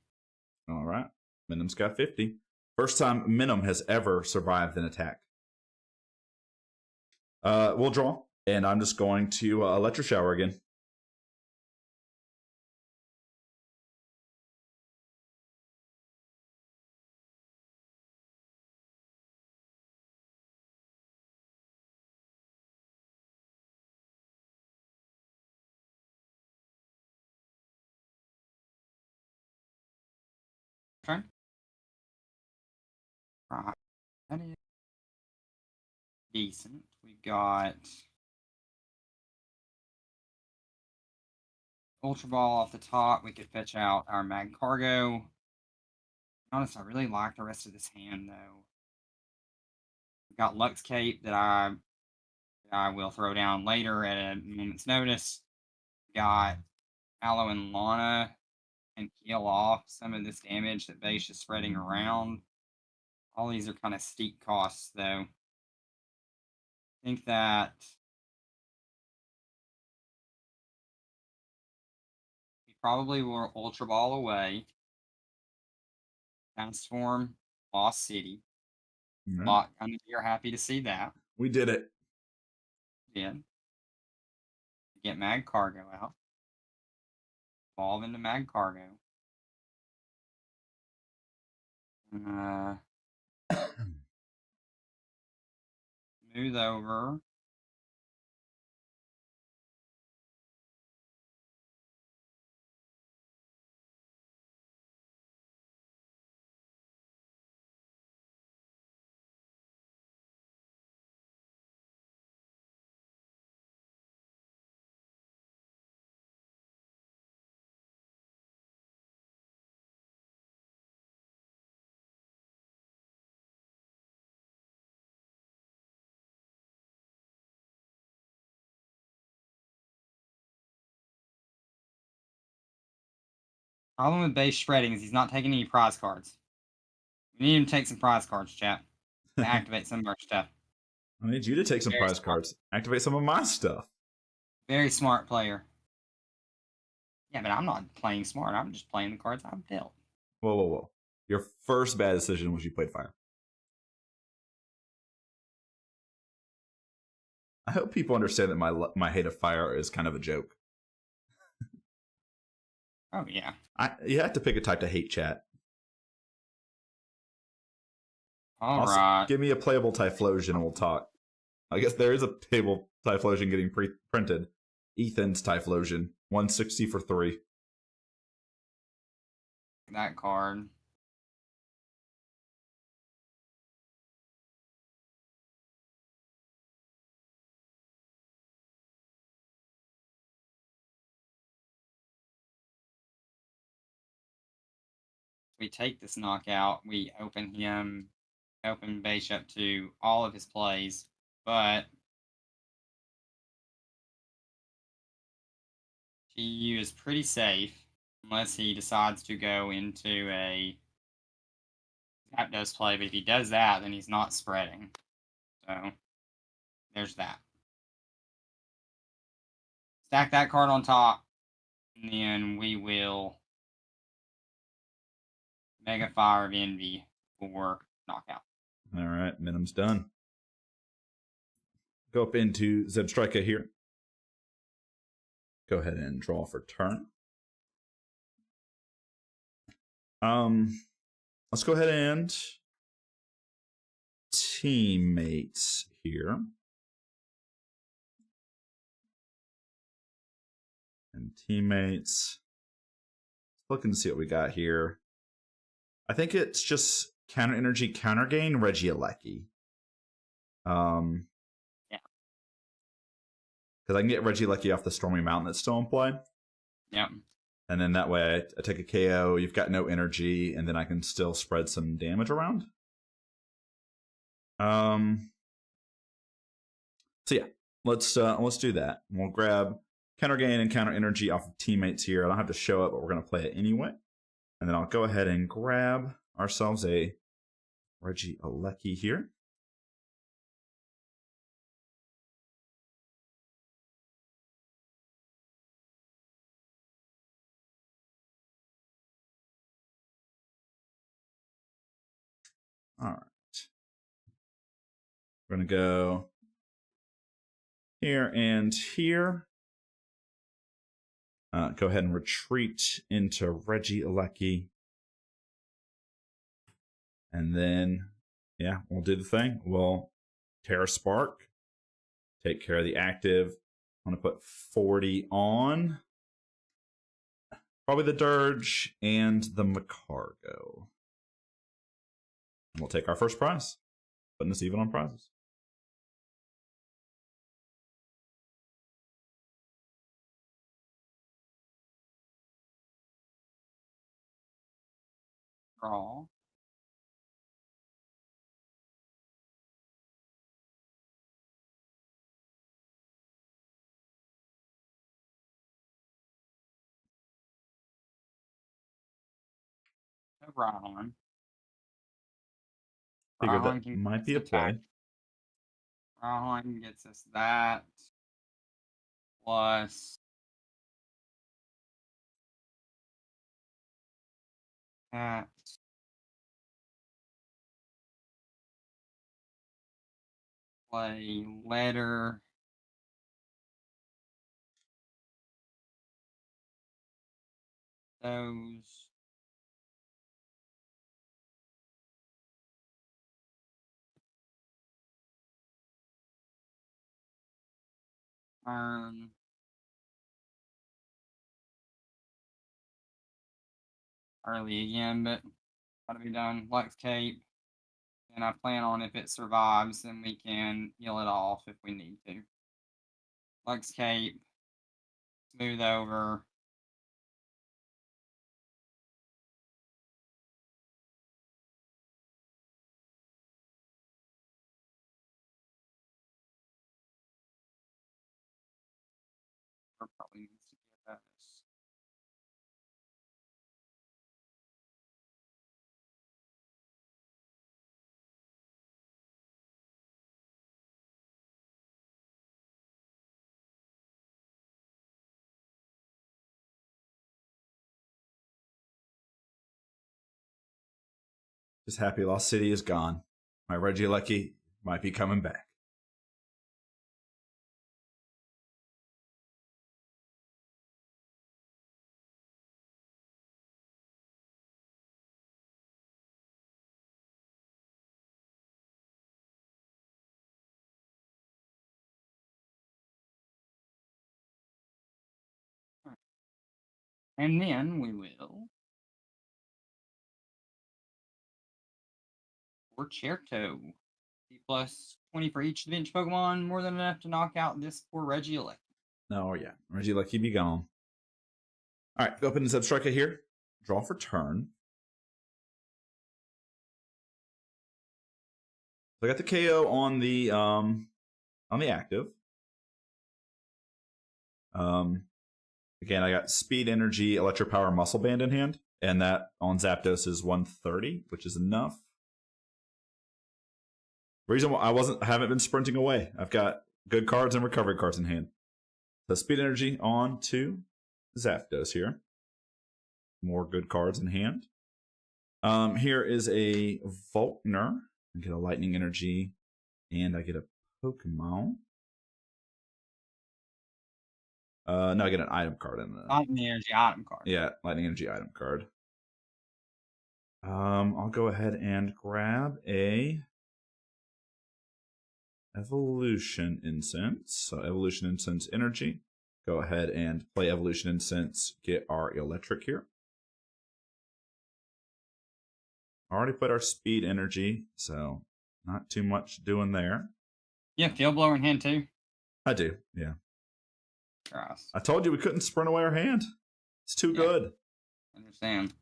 All right. Minim's got 50. First time Minim has ever survived an attack. We'll draw, and I'm just going to electro shower again. Turn. Right. That is decent. We've got Ultra Ball off the top. We could fetch out our Mag Cargo. Honest, I really like the rest of this hand though. We've got Lux Cape that I will throw down later at a moment's notice. Got Aloe and Lana and heal off some of this damage that base is spreading around. All these are kind of steep costs though. I think that we probably will Ultra Ball away. Transform Lost City. Right. I know you're happy to see that. We did it. Did. Get Mag Cargo out. Evolve into Mag Cargo. Smooth over. Problem with base shredding is he's not taking any prize cards. We need him to take some prize cards, chap. To activate some of our stuff. I need you to take some Very prize smart. cards. Activate some of my stuff. Very smart player. Yeah, but I'm not playing smart. I'm just playing the cards I've dealt. Whoa, whoa, whoa. Your first bad decision was you played fire. I hope people understand that my hate of fire is kind of a joke. Oh, yeah. You have to pick a type to hate, chat. All right. Give me a playable Typhlosion and we'll talk. I guess there is a playable Typhlosion getting printed. Ethan's Typhlosion. 160 for 3. That card. We take this knockout. We open base up to all of his plays, but TU is pretty safe unless he decides to go into a Zapdos play. But if he does that, then he's not spreading. So there's that. Stack that card on top, and then we will Mega Fire of Envy for knockout. All right, Minim's done. Go up into Zebstrika here. Go ahead and draw for turn. Let's go ahead and teammates here. And teammates. Looking to see what we got here. I think it's just counter energy, counter gain, Regieleki. Yeah. Because I can get Regieleki off the Stormy Mountain that's still in play. Yep. And then that way I take a KO, you've got no energy, and then I can still spread some damage around. So yeah, let's do that. We'll grab counter gain and counter energy off of teammates here. I don't have to show it, but we're gonna play it anyway. And then I'll go ahead and grab ourselves a Regieleki here. All right. We're going to go here and here. Go ahead and retreat into Regieleki. And then, yeah, we'll do the thing. We'll Terra Spark. Take care of the active. I'm going to put 40 on. Probably the Dirge and the Macargo. And we'll take our first prize. Putting us even on prizes. Draw. Rhyhorn. Figured that might be a play. Rhyhorn gets us that. Plus that. Play letter. Those. Early again, but gotta be done. Flex Cape. And I plan on, if it survives, then we can heal it off if we need to. Flex Cape. Smooth over. Probably needs to get that. Just happy Lost City is gone. My Regieleki might be coming back. And then we will. For Cherto. Plus 20 for each bench Pokemon, more than enough to knock out this poor Regieleki. No, yeah. Regieleki be gone. Alright, go up into Zebstrika here. Draw for turn. So I got the KO on the active. Again, I got Speed, Energy, Electro Power, Muscle Band in hand, and that on Zapdos is 130, which is enough. Reason why I haven't been sprinting away. I've got good cards and recovery cards in hand. So Speed, Energy on to Zapdos here. More good cards in hand. Here is a Volkner. I get a Lightning Energy, and I get a Pokemon. No, I get an item card in the Lightning Energy item card. Yeah, Lightning Energy item card. I'll go ahead and grab a Evolution Incense. So Evolution Incense Energy. Go ahead and play Evolution Incense. Get our Electric here. Already put our Speed Energy, so not too much doing there. Yeah, Field Blower in hand too. I do, yeah. Gross. I told you we couldn't sprint away our hand. It's too good. I understand.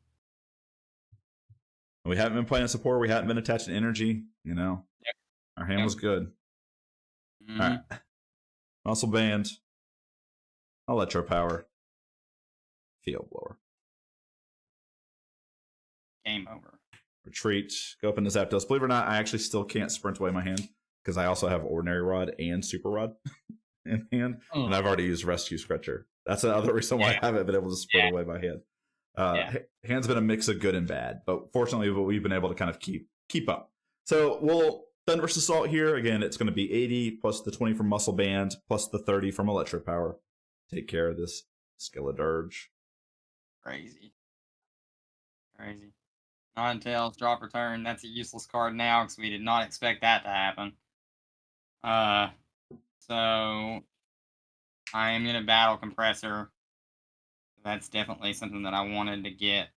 We haven't been playing support. We haven't been attached to energy. You know, Yep. Our hand was good. Mm-hmm. All right. Muscle Band. Electro Power. Field Blower. Game over. Retreat. Go up into Zapdos. Believe it or not, I actually still can't sprint away my hand because I also have Ordinary Rod and Super Rod in hand, and I've already used Rescue Scratcher. That's another reason why I haven't been able to sprint away my hand. Hand's been a mix of good and bad, but fortunately, we've been able to kind of keep up. So we'll Thunder versus Assault here. Again, it's going to be 80 plus the 20 from Muscle Band plus the 30 from Electro Power. Take care of this Skeledirge. Crazy. Crazy. Ninetales, drop return. That's a useless card now because we did not expect that to happen. So I am going to battle Compressor. That's definitely something that I wanted to get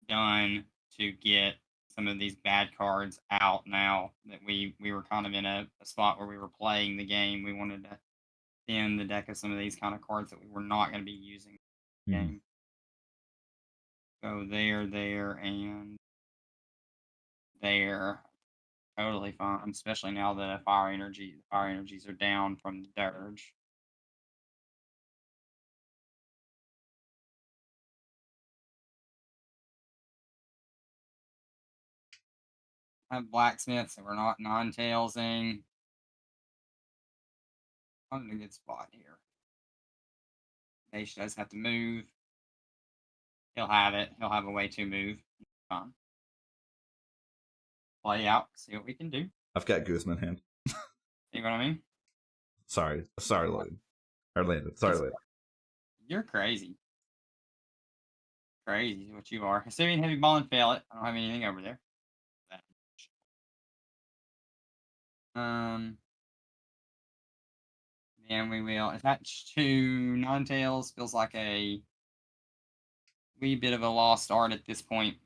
done to get some of these bad cards out now that we were kind of in a spot where we were playing the game. We wanted to thin the deck of some of these kind of cards that we were not going to be using in the game. So there, and there. Totally fine, especially now that the fire energies are down from the dirge. I have blacksmiths, so we're not non-tailsing. I'm in a good spot here. Dash does have to move. He'll have it. He'll have a way to move. Fine. Play out. See what we can do. I've got Guzman in hand. See what I mean? Sorry, Logan. Or Landon. Sorry, Landon. You're crazy. Crazy is what you are. Assuming heavy ball and fail it. I don't have anything over there. And we will attach to Ninetales. Feels like a wee bit of a lost art at this point.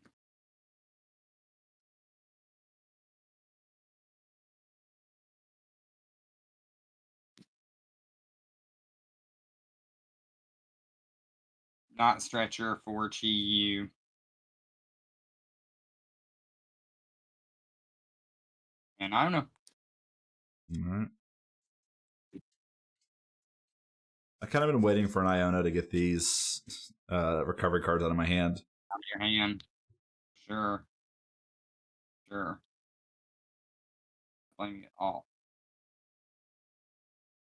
Not stretcher for Chi Yu. And I don't know. All right. I kind of been waiting for an Iona to get these recovery cards out of my hand. Out of your hand. Sure. Playing it all.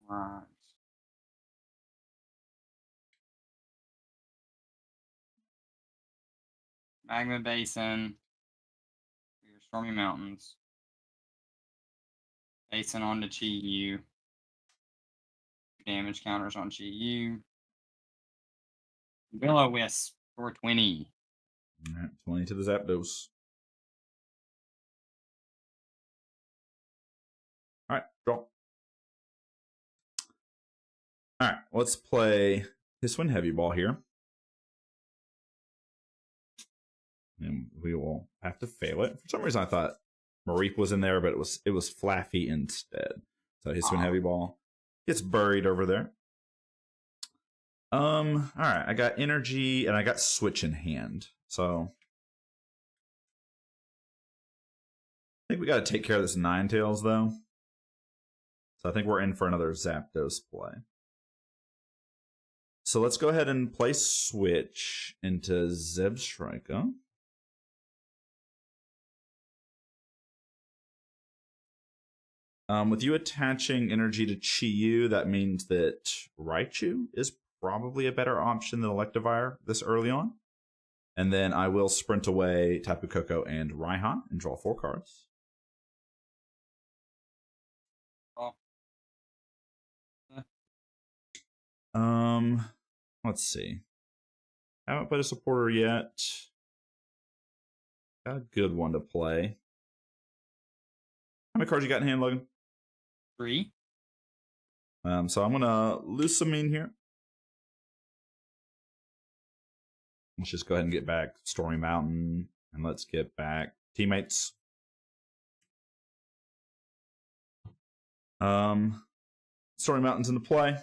Right. Magma Basin. Your Stormy Mountains. Basin onto Chi Yu. Damage counters on Chi Yu. Will-O-Wisp for 20. All right, 20 to the Zapdos. All right, draw. All right, let's play Hisuian Heavy Ball here. And we will have to fail it. For some reason, I thought Mareep was in there, but it was Flaffy instead. So Hisuian Heavy Ball gets buried over there. All right, I got energy and I got switch in hand. So I think we got to take care of this Ninetales though. So I think we're in for another Zapdos play. So let's go ahead and play switch into Zebstrika. With you attaching energy to Chi Yu, that means that Raichu is probably a better option than Electivire this early on. And then I will sprint away Tapu Koko and Raihan and draw 4 cards. Let's see. Haven't played a supporter yet. Got a good one to play. How many cards you got in hand, Logan? 3. So I'm gonna Lusamine here. Let's just go ahead and get back Stormy Mountain, and let's get back Teammates. Stormy Mountain's into play.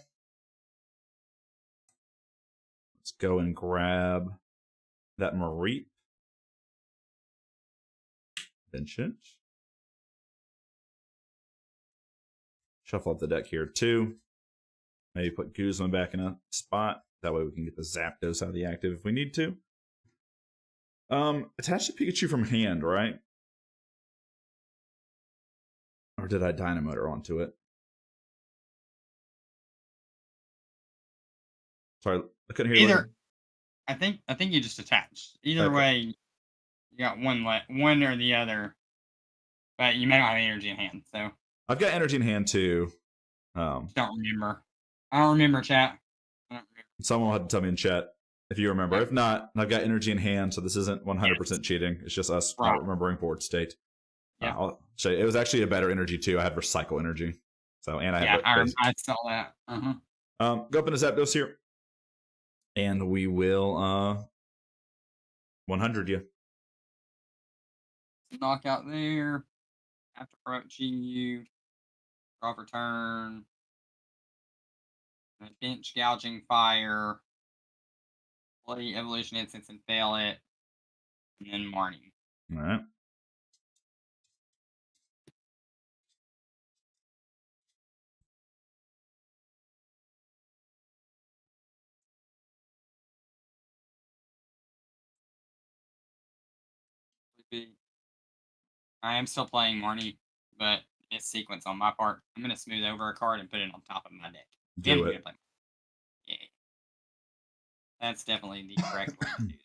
Let's go and grab that Mareep. Bench it. Shuffle up the deck here too. Maybe put Guzman back in a spot. That way we can get the Zapdos out of the active if we need to. Attach the Pikachu from hand, right? Or did I Dynamotor onto it? Sorry, I couldn't hear you. Either. I think you just attached. Either way, you got one or the other. But you may not have energy in hand, so I've got energy in hand too. don't remember. I don't remember, chat. I don't remember. Someone will have to tell me in chat if you remember. Yeah. If not, I've got energy in hand, so this isn't 100% Yes. cheating. It's just us Right. not remembering board state. Yeah. I'll show you. It was actually a better energy too. I had recycle energy. So, and I had I saw that. go up into Zapdos here. And we will 100 you. Knockout there. After approaching you. Draw for turn. Bench gouging fire. Play evolution instance and fail it. And then Marnie. All right. I am still playing Marnie, but it's sequence on my part. I'm going to smooth over a card and put it on top of my deck. Do it. Yeah. That's definitely the correct way to do that.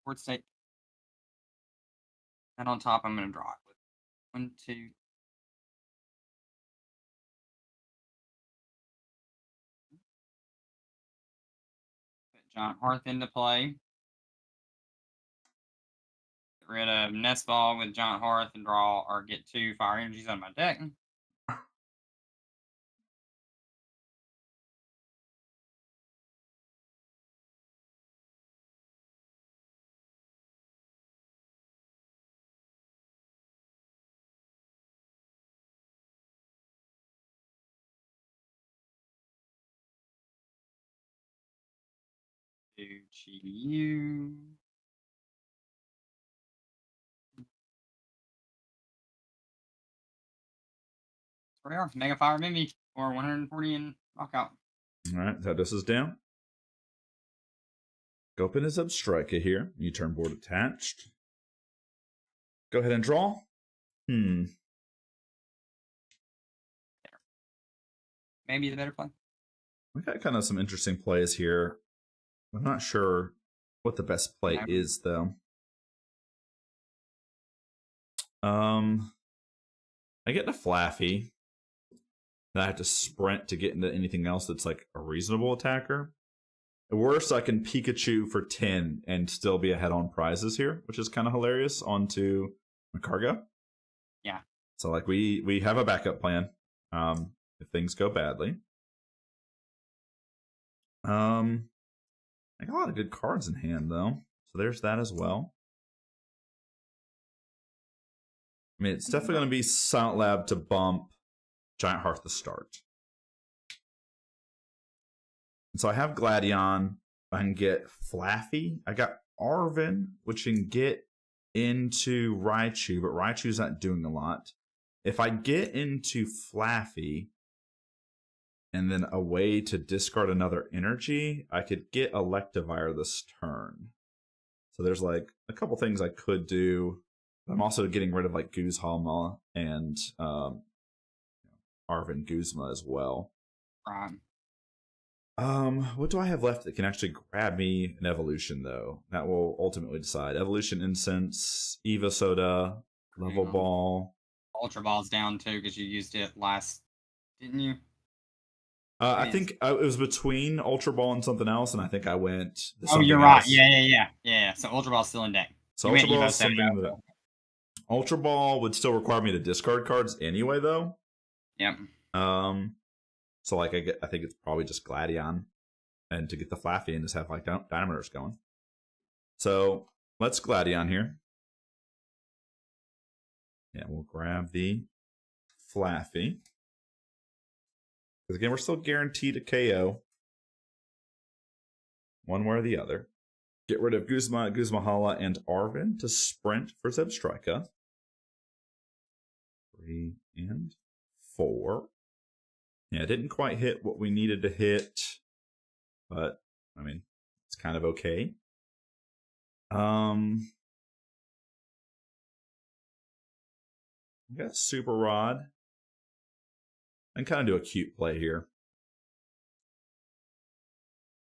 Board state. And on top, I'm going to draw it with 1, 2. Put Giant Hearth into play. Get rid of Nest Ball with Giant Hearth and draw or get 2 fire energies out of my deck. To you. There we are. Mega Fire Mimi for 140 and knockout. All right. Zapdos is down. Go up in his Substrika here. You turn board attached. Go ahead and draw. Maybe the better play. We got kind of some interesting plays here. I'm not sure what the best play is, though. I get a Flaffy. Then I have to sprint to get into anything else that's like a reasonable attacker. At worst, I can Pikachu for 10 and still be ahead on prizes here, which is kind of hilarious, onto Macargo. Yeah. So like we have a backup plan if things go badly. I got a lot of good cards in hand though, so there's that as well. I mean, it's definitely going to be Silent Lab to bump Giant Hearth to start. And so I have Gladion. I can get Flaffy. I got Arven, which can get into Raichu, but Raichu's not doing a lot. If I get into Flaffy and then a way to discard another energy, I could get Electivire this turn. So there's like a couple things I could do. I'm also getting rid of like Guzhalma and Arven Guzma as well. Right. What do I have left that can actually grab me an evolution though? That will ultimately decide. Evolution Incense, Eva Soda, Level Ball. Ultra Ball's down too because you used it last, didn't you? I think it was between Ultra Ball and something else, and I think I went. Oh, you're right. Yeah. So Ultra Ball's still in deck. So Ultra Ball is something that Ultra Ball would still require me to discard cards anyway, though. Yep. So like I think it's probably just Gladion, and to get the Flaffy and just have like Dynamitors going. So let's Gladion here. Yeah, we'll grab the Flaffy. Because again, we're still guaranteed a KO. one way or the other. Get rid of Guzma, Guzmahala, and Arvin to sprint for Zebstrika. 3 and 4. Yeah, didn't quite hit what we needed to hit, but I mean, it's kind of okay. We got Super Rod. And kind of do a cute play here.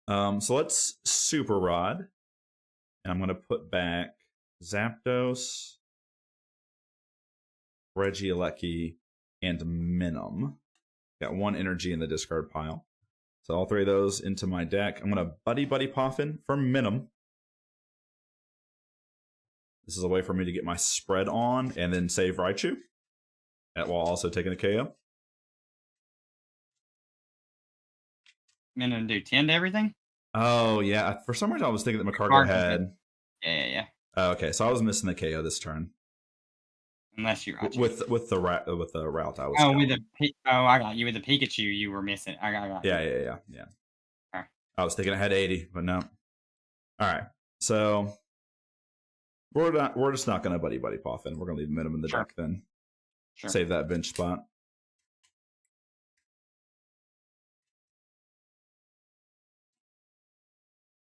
So let's Super Rod. And I'm going to put back Zapdos, Regieleki, and Minim. Got 1 energy in the discard pile. So all 3 of those into my deck. I'm going to Buddy Poffin for Minim. This is a way for me to get my spread on and then save Raichu. While also taking a KO. Minim do 10 to everything? Oh, yeah. For some reason, I was thinking that McCargo had... Yeah. Okay, so I was missing the KO this turn. Unless you're right. With the route I was. Oh, going. I got you with the Pikachu. You were missing. I got. Yeah. Okay. I was thinking I had 80, but no. All right, so we're just not gonna buddy Poffin. We're gonna leave Minim in the deck then. Sure. Save that bench spot.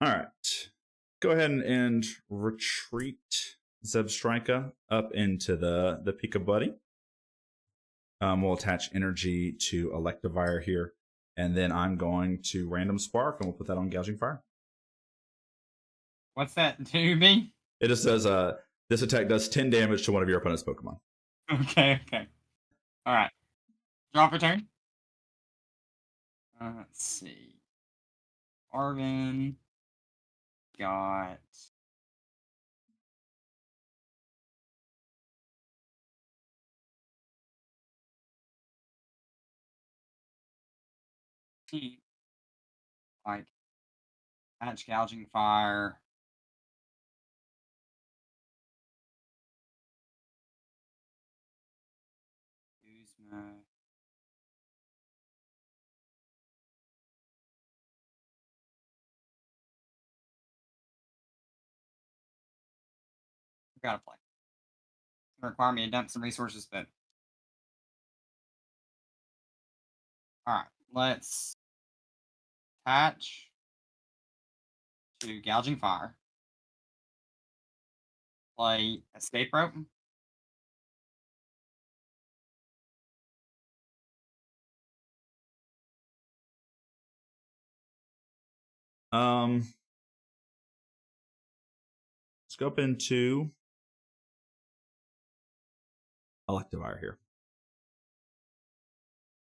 All right. Go ahead and retreat Zebstrika up into the Pika Buddy. We'll attach energy to Electivire here, and then I'm going to Random Spark, and we'll put that on Gouging Fire. What's that do me? It just says this attack does 10 damage to one of your opponent's Pokemon. Okay. All right. Draw for turn. Let's see. Arvin got like Hatch Gouging Fire. Guzma. Gotta play. It's gonna require me to dump some resources, but alright, let's attach to Gouging Fire. Play Escape Rope. Scope into Electivire here.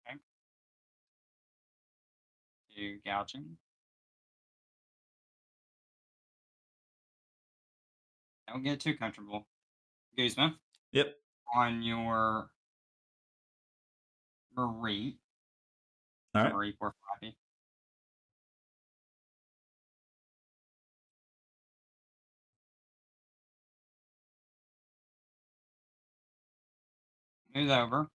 Okay. To Gouging. Don't get too comfortable. Guzma. Yep. On your Marie. All right. Marie 4-5. Move over.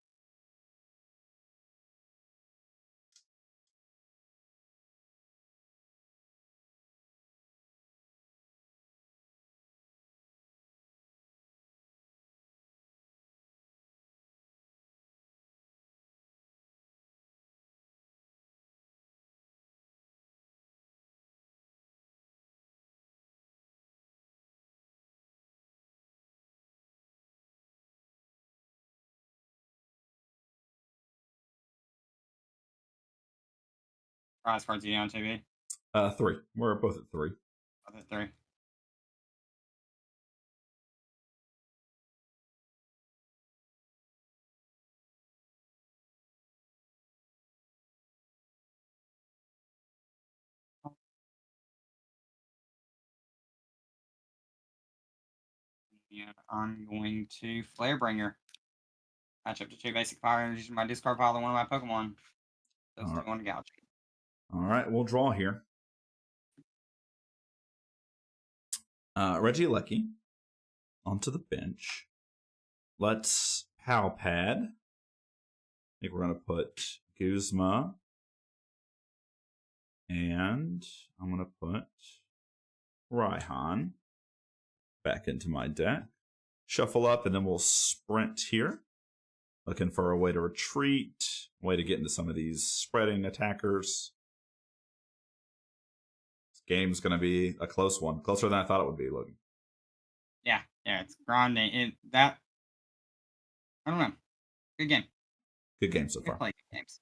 Prize cards you on TV? 3. We're both at 3. Both at 3. Yeah, I'm going to Flarebringer. Match up to 2 basic fire energies from my discard pile to one of my Pokemon. Those two on Gouge. All right, we'll draw here. Regieleki onto the bench. Let's Palpad. I think we're going to put Guzma. And I'm going to put Raihan back into my deck. Shuffle up, and then we'll sprint here. Looking for a way to retreat, way to get into some of these spreading attackers. This game's going to be a close one. Closer than I thought it would be, Logan. Yeah, it's grinding. I don't know. Good game. Good game so far. Play good games.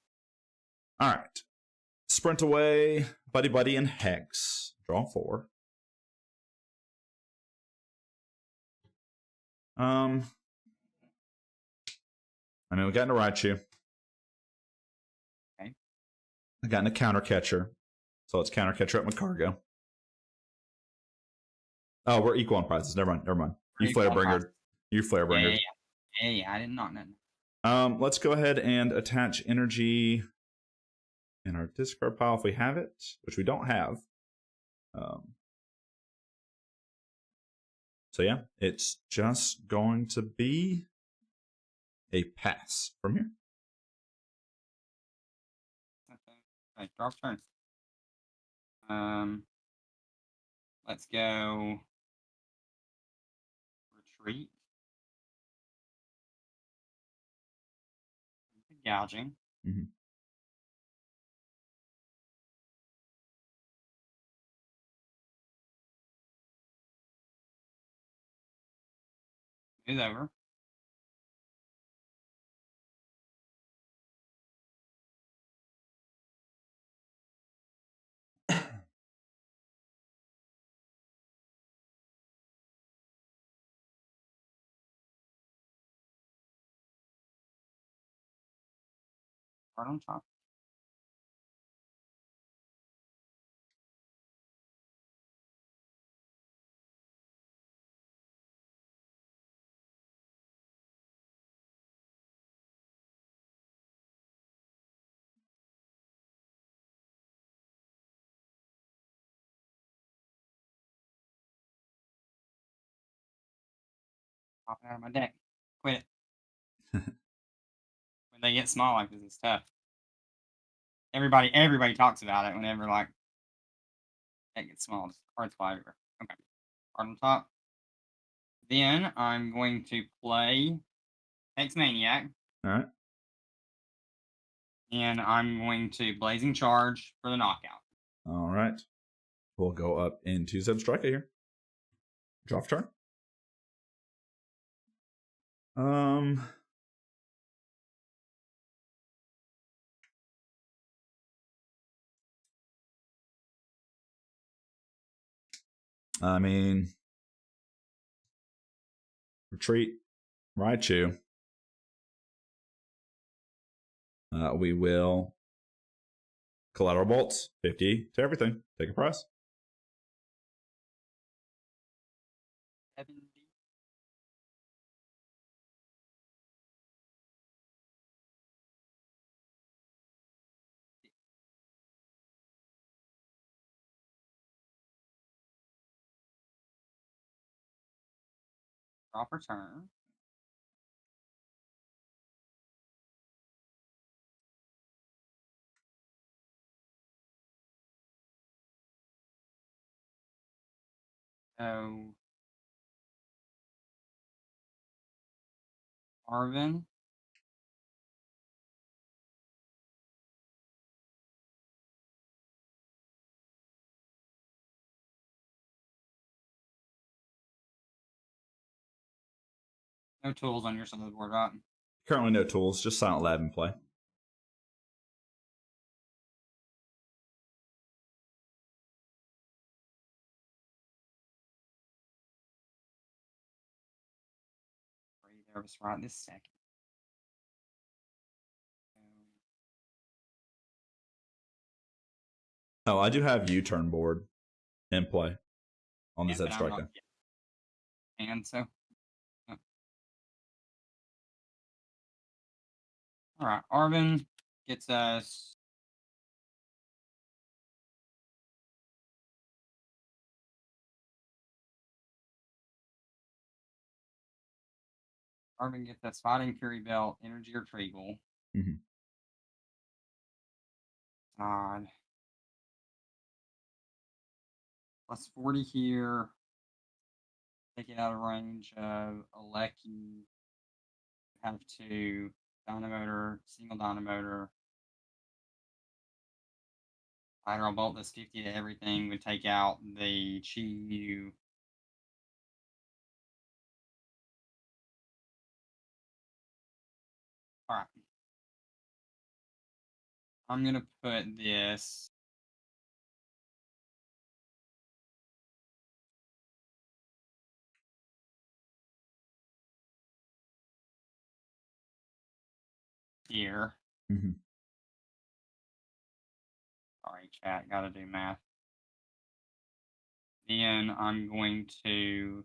All right. Sprint away, Buddy, and Hex. Draw 4. I mean, we got into Raichu. Okay. I got into Counter Catcher. So let's Counter Catcher up my Cargo. Oh, we're equal on prizes. Never mind. You Flare Bringer. Yeah, I did not know. Let's go ahead and attach energy in our discard pile if we have it, which we don't have. So yeah, it's just going to be a pass from here. Okay, draw turn. Let's go retreat. Gouging. Mm-hmm. Move over. Right on top. Pop it out of my deck. Quit it. When they get small like this, it's tough. Everybody talks about it whenever like it gets small. Just cards fly everywhere. Okay. Card on top. Then I'm going to play Hex Maniac. All right. And I'm going to Blazing Charge for the knockout. All right. We'll go up into Zebstrika here. Draw for turn. I mean, retreat, Raichu. We will collateral bolts, 50 to everything. Take a prize. 70. Draw for turn. So Arvin. No tools on your side of the board, right? Currently no tools, just Silent Lab in play. Pretty nervous right this second. Oh, I do have U-turn board in play on the Zebstrika. And so. All right, Arvin gets us. Arvin gets that Fighting Fury Belt, Energy Retrieval. Mm-hmm. God. plus 40 here. Take it out of range of Aleki. Have to Dynamotor, single Dynamotor. Lateral bolt that's 50 to everything would take out the Chi-Yu. Alright. I'm gonna put this here. Mm-hmm. Sorry, chat, gotta do math. Then I'm going to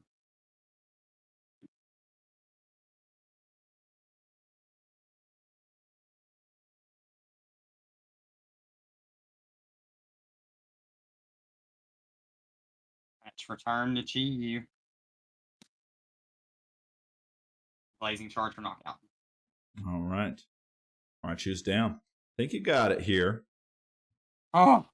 return to Chi-Yu. Blazing Charge for knockout. All right. All right, choose down. I think you got it here. Oh!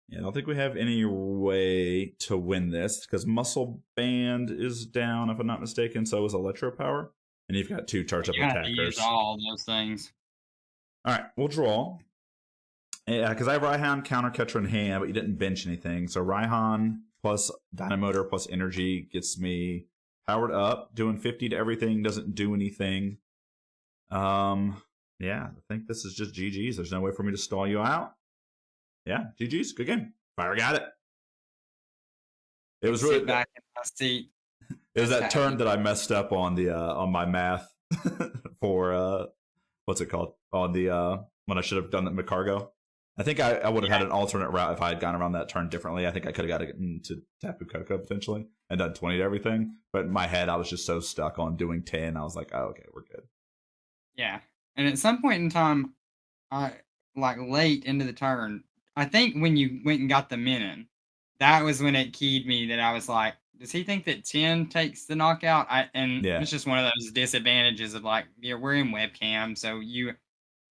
Yeah, I don't think we have any way to win this because Muscle Band is down, if I'm not mistaken. So is Electro Power. And you've got 2 charged up You have to attackers. use all those things. All right, we'll draw. Yeah, because I have Raihan, Counter Catcher in hand, but you didn't bench anything. So Raihan plus Dynamotor plus Energy gets me powered up. Doing 50 to everything doesn't do anything. Yeah, I think this is just GG's. There's no way for me to stall you out. Yeah, GG's. Good game. Fire got it. It was really Sit back in my seat. It was that turn that I messed up on the on my math for what's it called? On the when I should have done that McCargo. I think I would have had an alternate route if I had gone around that turn differently. I think I could have got it into Tapu Koko potentially and done 20 to everything. But in my head, I was just so stuck on doing 10. I was like, oh, okay, we're good. Yeah. And at some point in time, like late into the turn, I think when you went and got the Minin, that was when it keyed me that I was like, does he think that 10 takes the knockout? It's just one of those disadvantages of like, yeah, we're in webcam, so you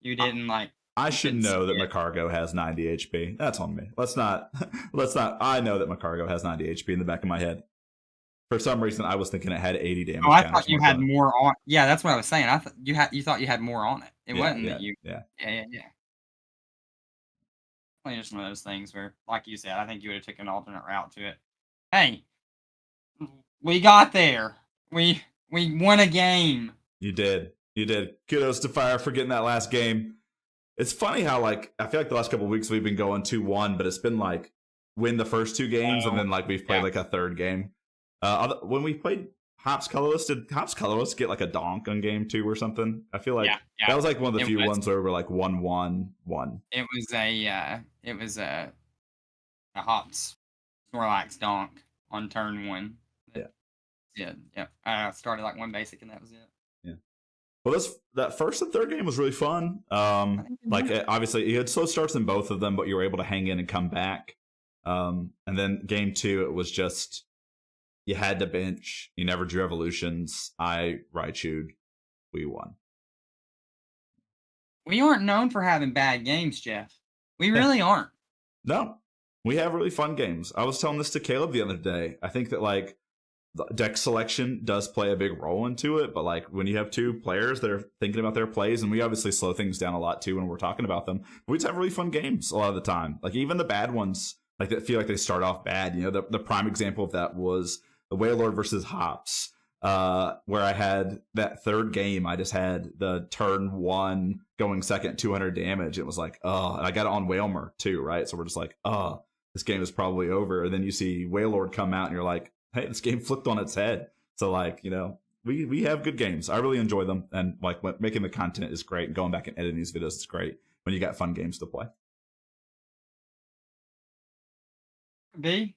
didn't like. I should know that Macargo has 90 HP. That's on me. Let's not. I know that Macargo has 90 HP in the back of my head. For some reason, I was thinking it had 80 damage. Oh, I thought you had more on. Yeah, that's what I was saying. I thought you had more on it. It wasn't that you. Yeah. Well, just one of those things where, like you said, I think you would have taken an alternate route to it. Hey, we got there. We won a game. You did. Kudos to Fire for getting that last game. It's funny how, like, I feel like the last couple of weeks we've been going 2-1, but it's been like win the first 2 games and then like we've played like a third game. When we played Hops Colorless, did Hops Colorless get like a donk on game 2 or something? I feel like that was like one of the few ones where we were like 1-1-1. It was a Hops Snorlax donk on turn 1. Yeah. I started like 1 basic and that was it. Yeah. Well, that first and third game was really fun. Obviously, you had slow starts in both of them, but you were able to hang in and come back. And then game 2, it was just you had to bench. You never drew evolutions. I Raichu'd. We won. We aren't known for having bad games, Jeff. We really aren't. No, we have really fun games. I was telling this to Caleb the other day. I think that like deck selection does play a big role into it, but like when you have 2 players that are thinking about their plays, and we obviously slow things down a lot too when we're talking about them, we just have really fun games a lot of the time. Like even the bad ones, like that feel like they start off bad. You know, the prime example of that was the Wailord versus Hops, where I had that third game. I just had the turn 1 going second 200 damage. It was like, oh, and I got it on Wailmer too, right? So we're just like, oh, this game is probably over. And then you see Wailord come out and you're like, hey, this game flipped on its head. So like, you know, we have good games. I really enjoy them. And like making the content is great. And going back and editing these videos is great when you got fun games to play. B.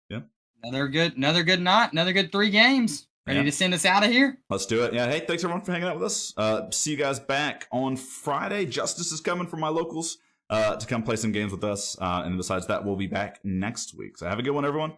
Yeah. Another good night. Another good 3 games. Ready to send us out of here? Let's do it. Yeah. Hey, thanks everyone for hanging out with us. See you guys back on Friday. Justice is coming from my locals to come play some games with us. And besides that, we'll be back next week. So have a good one, everyone.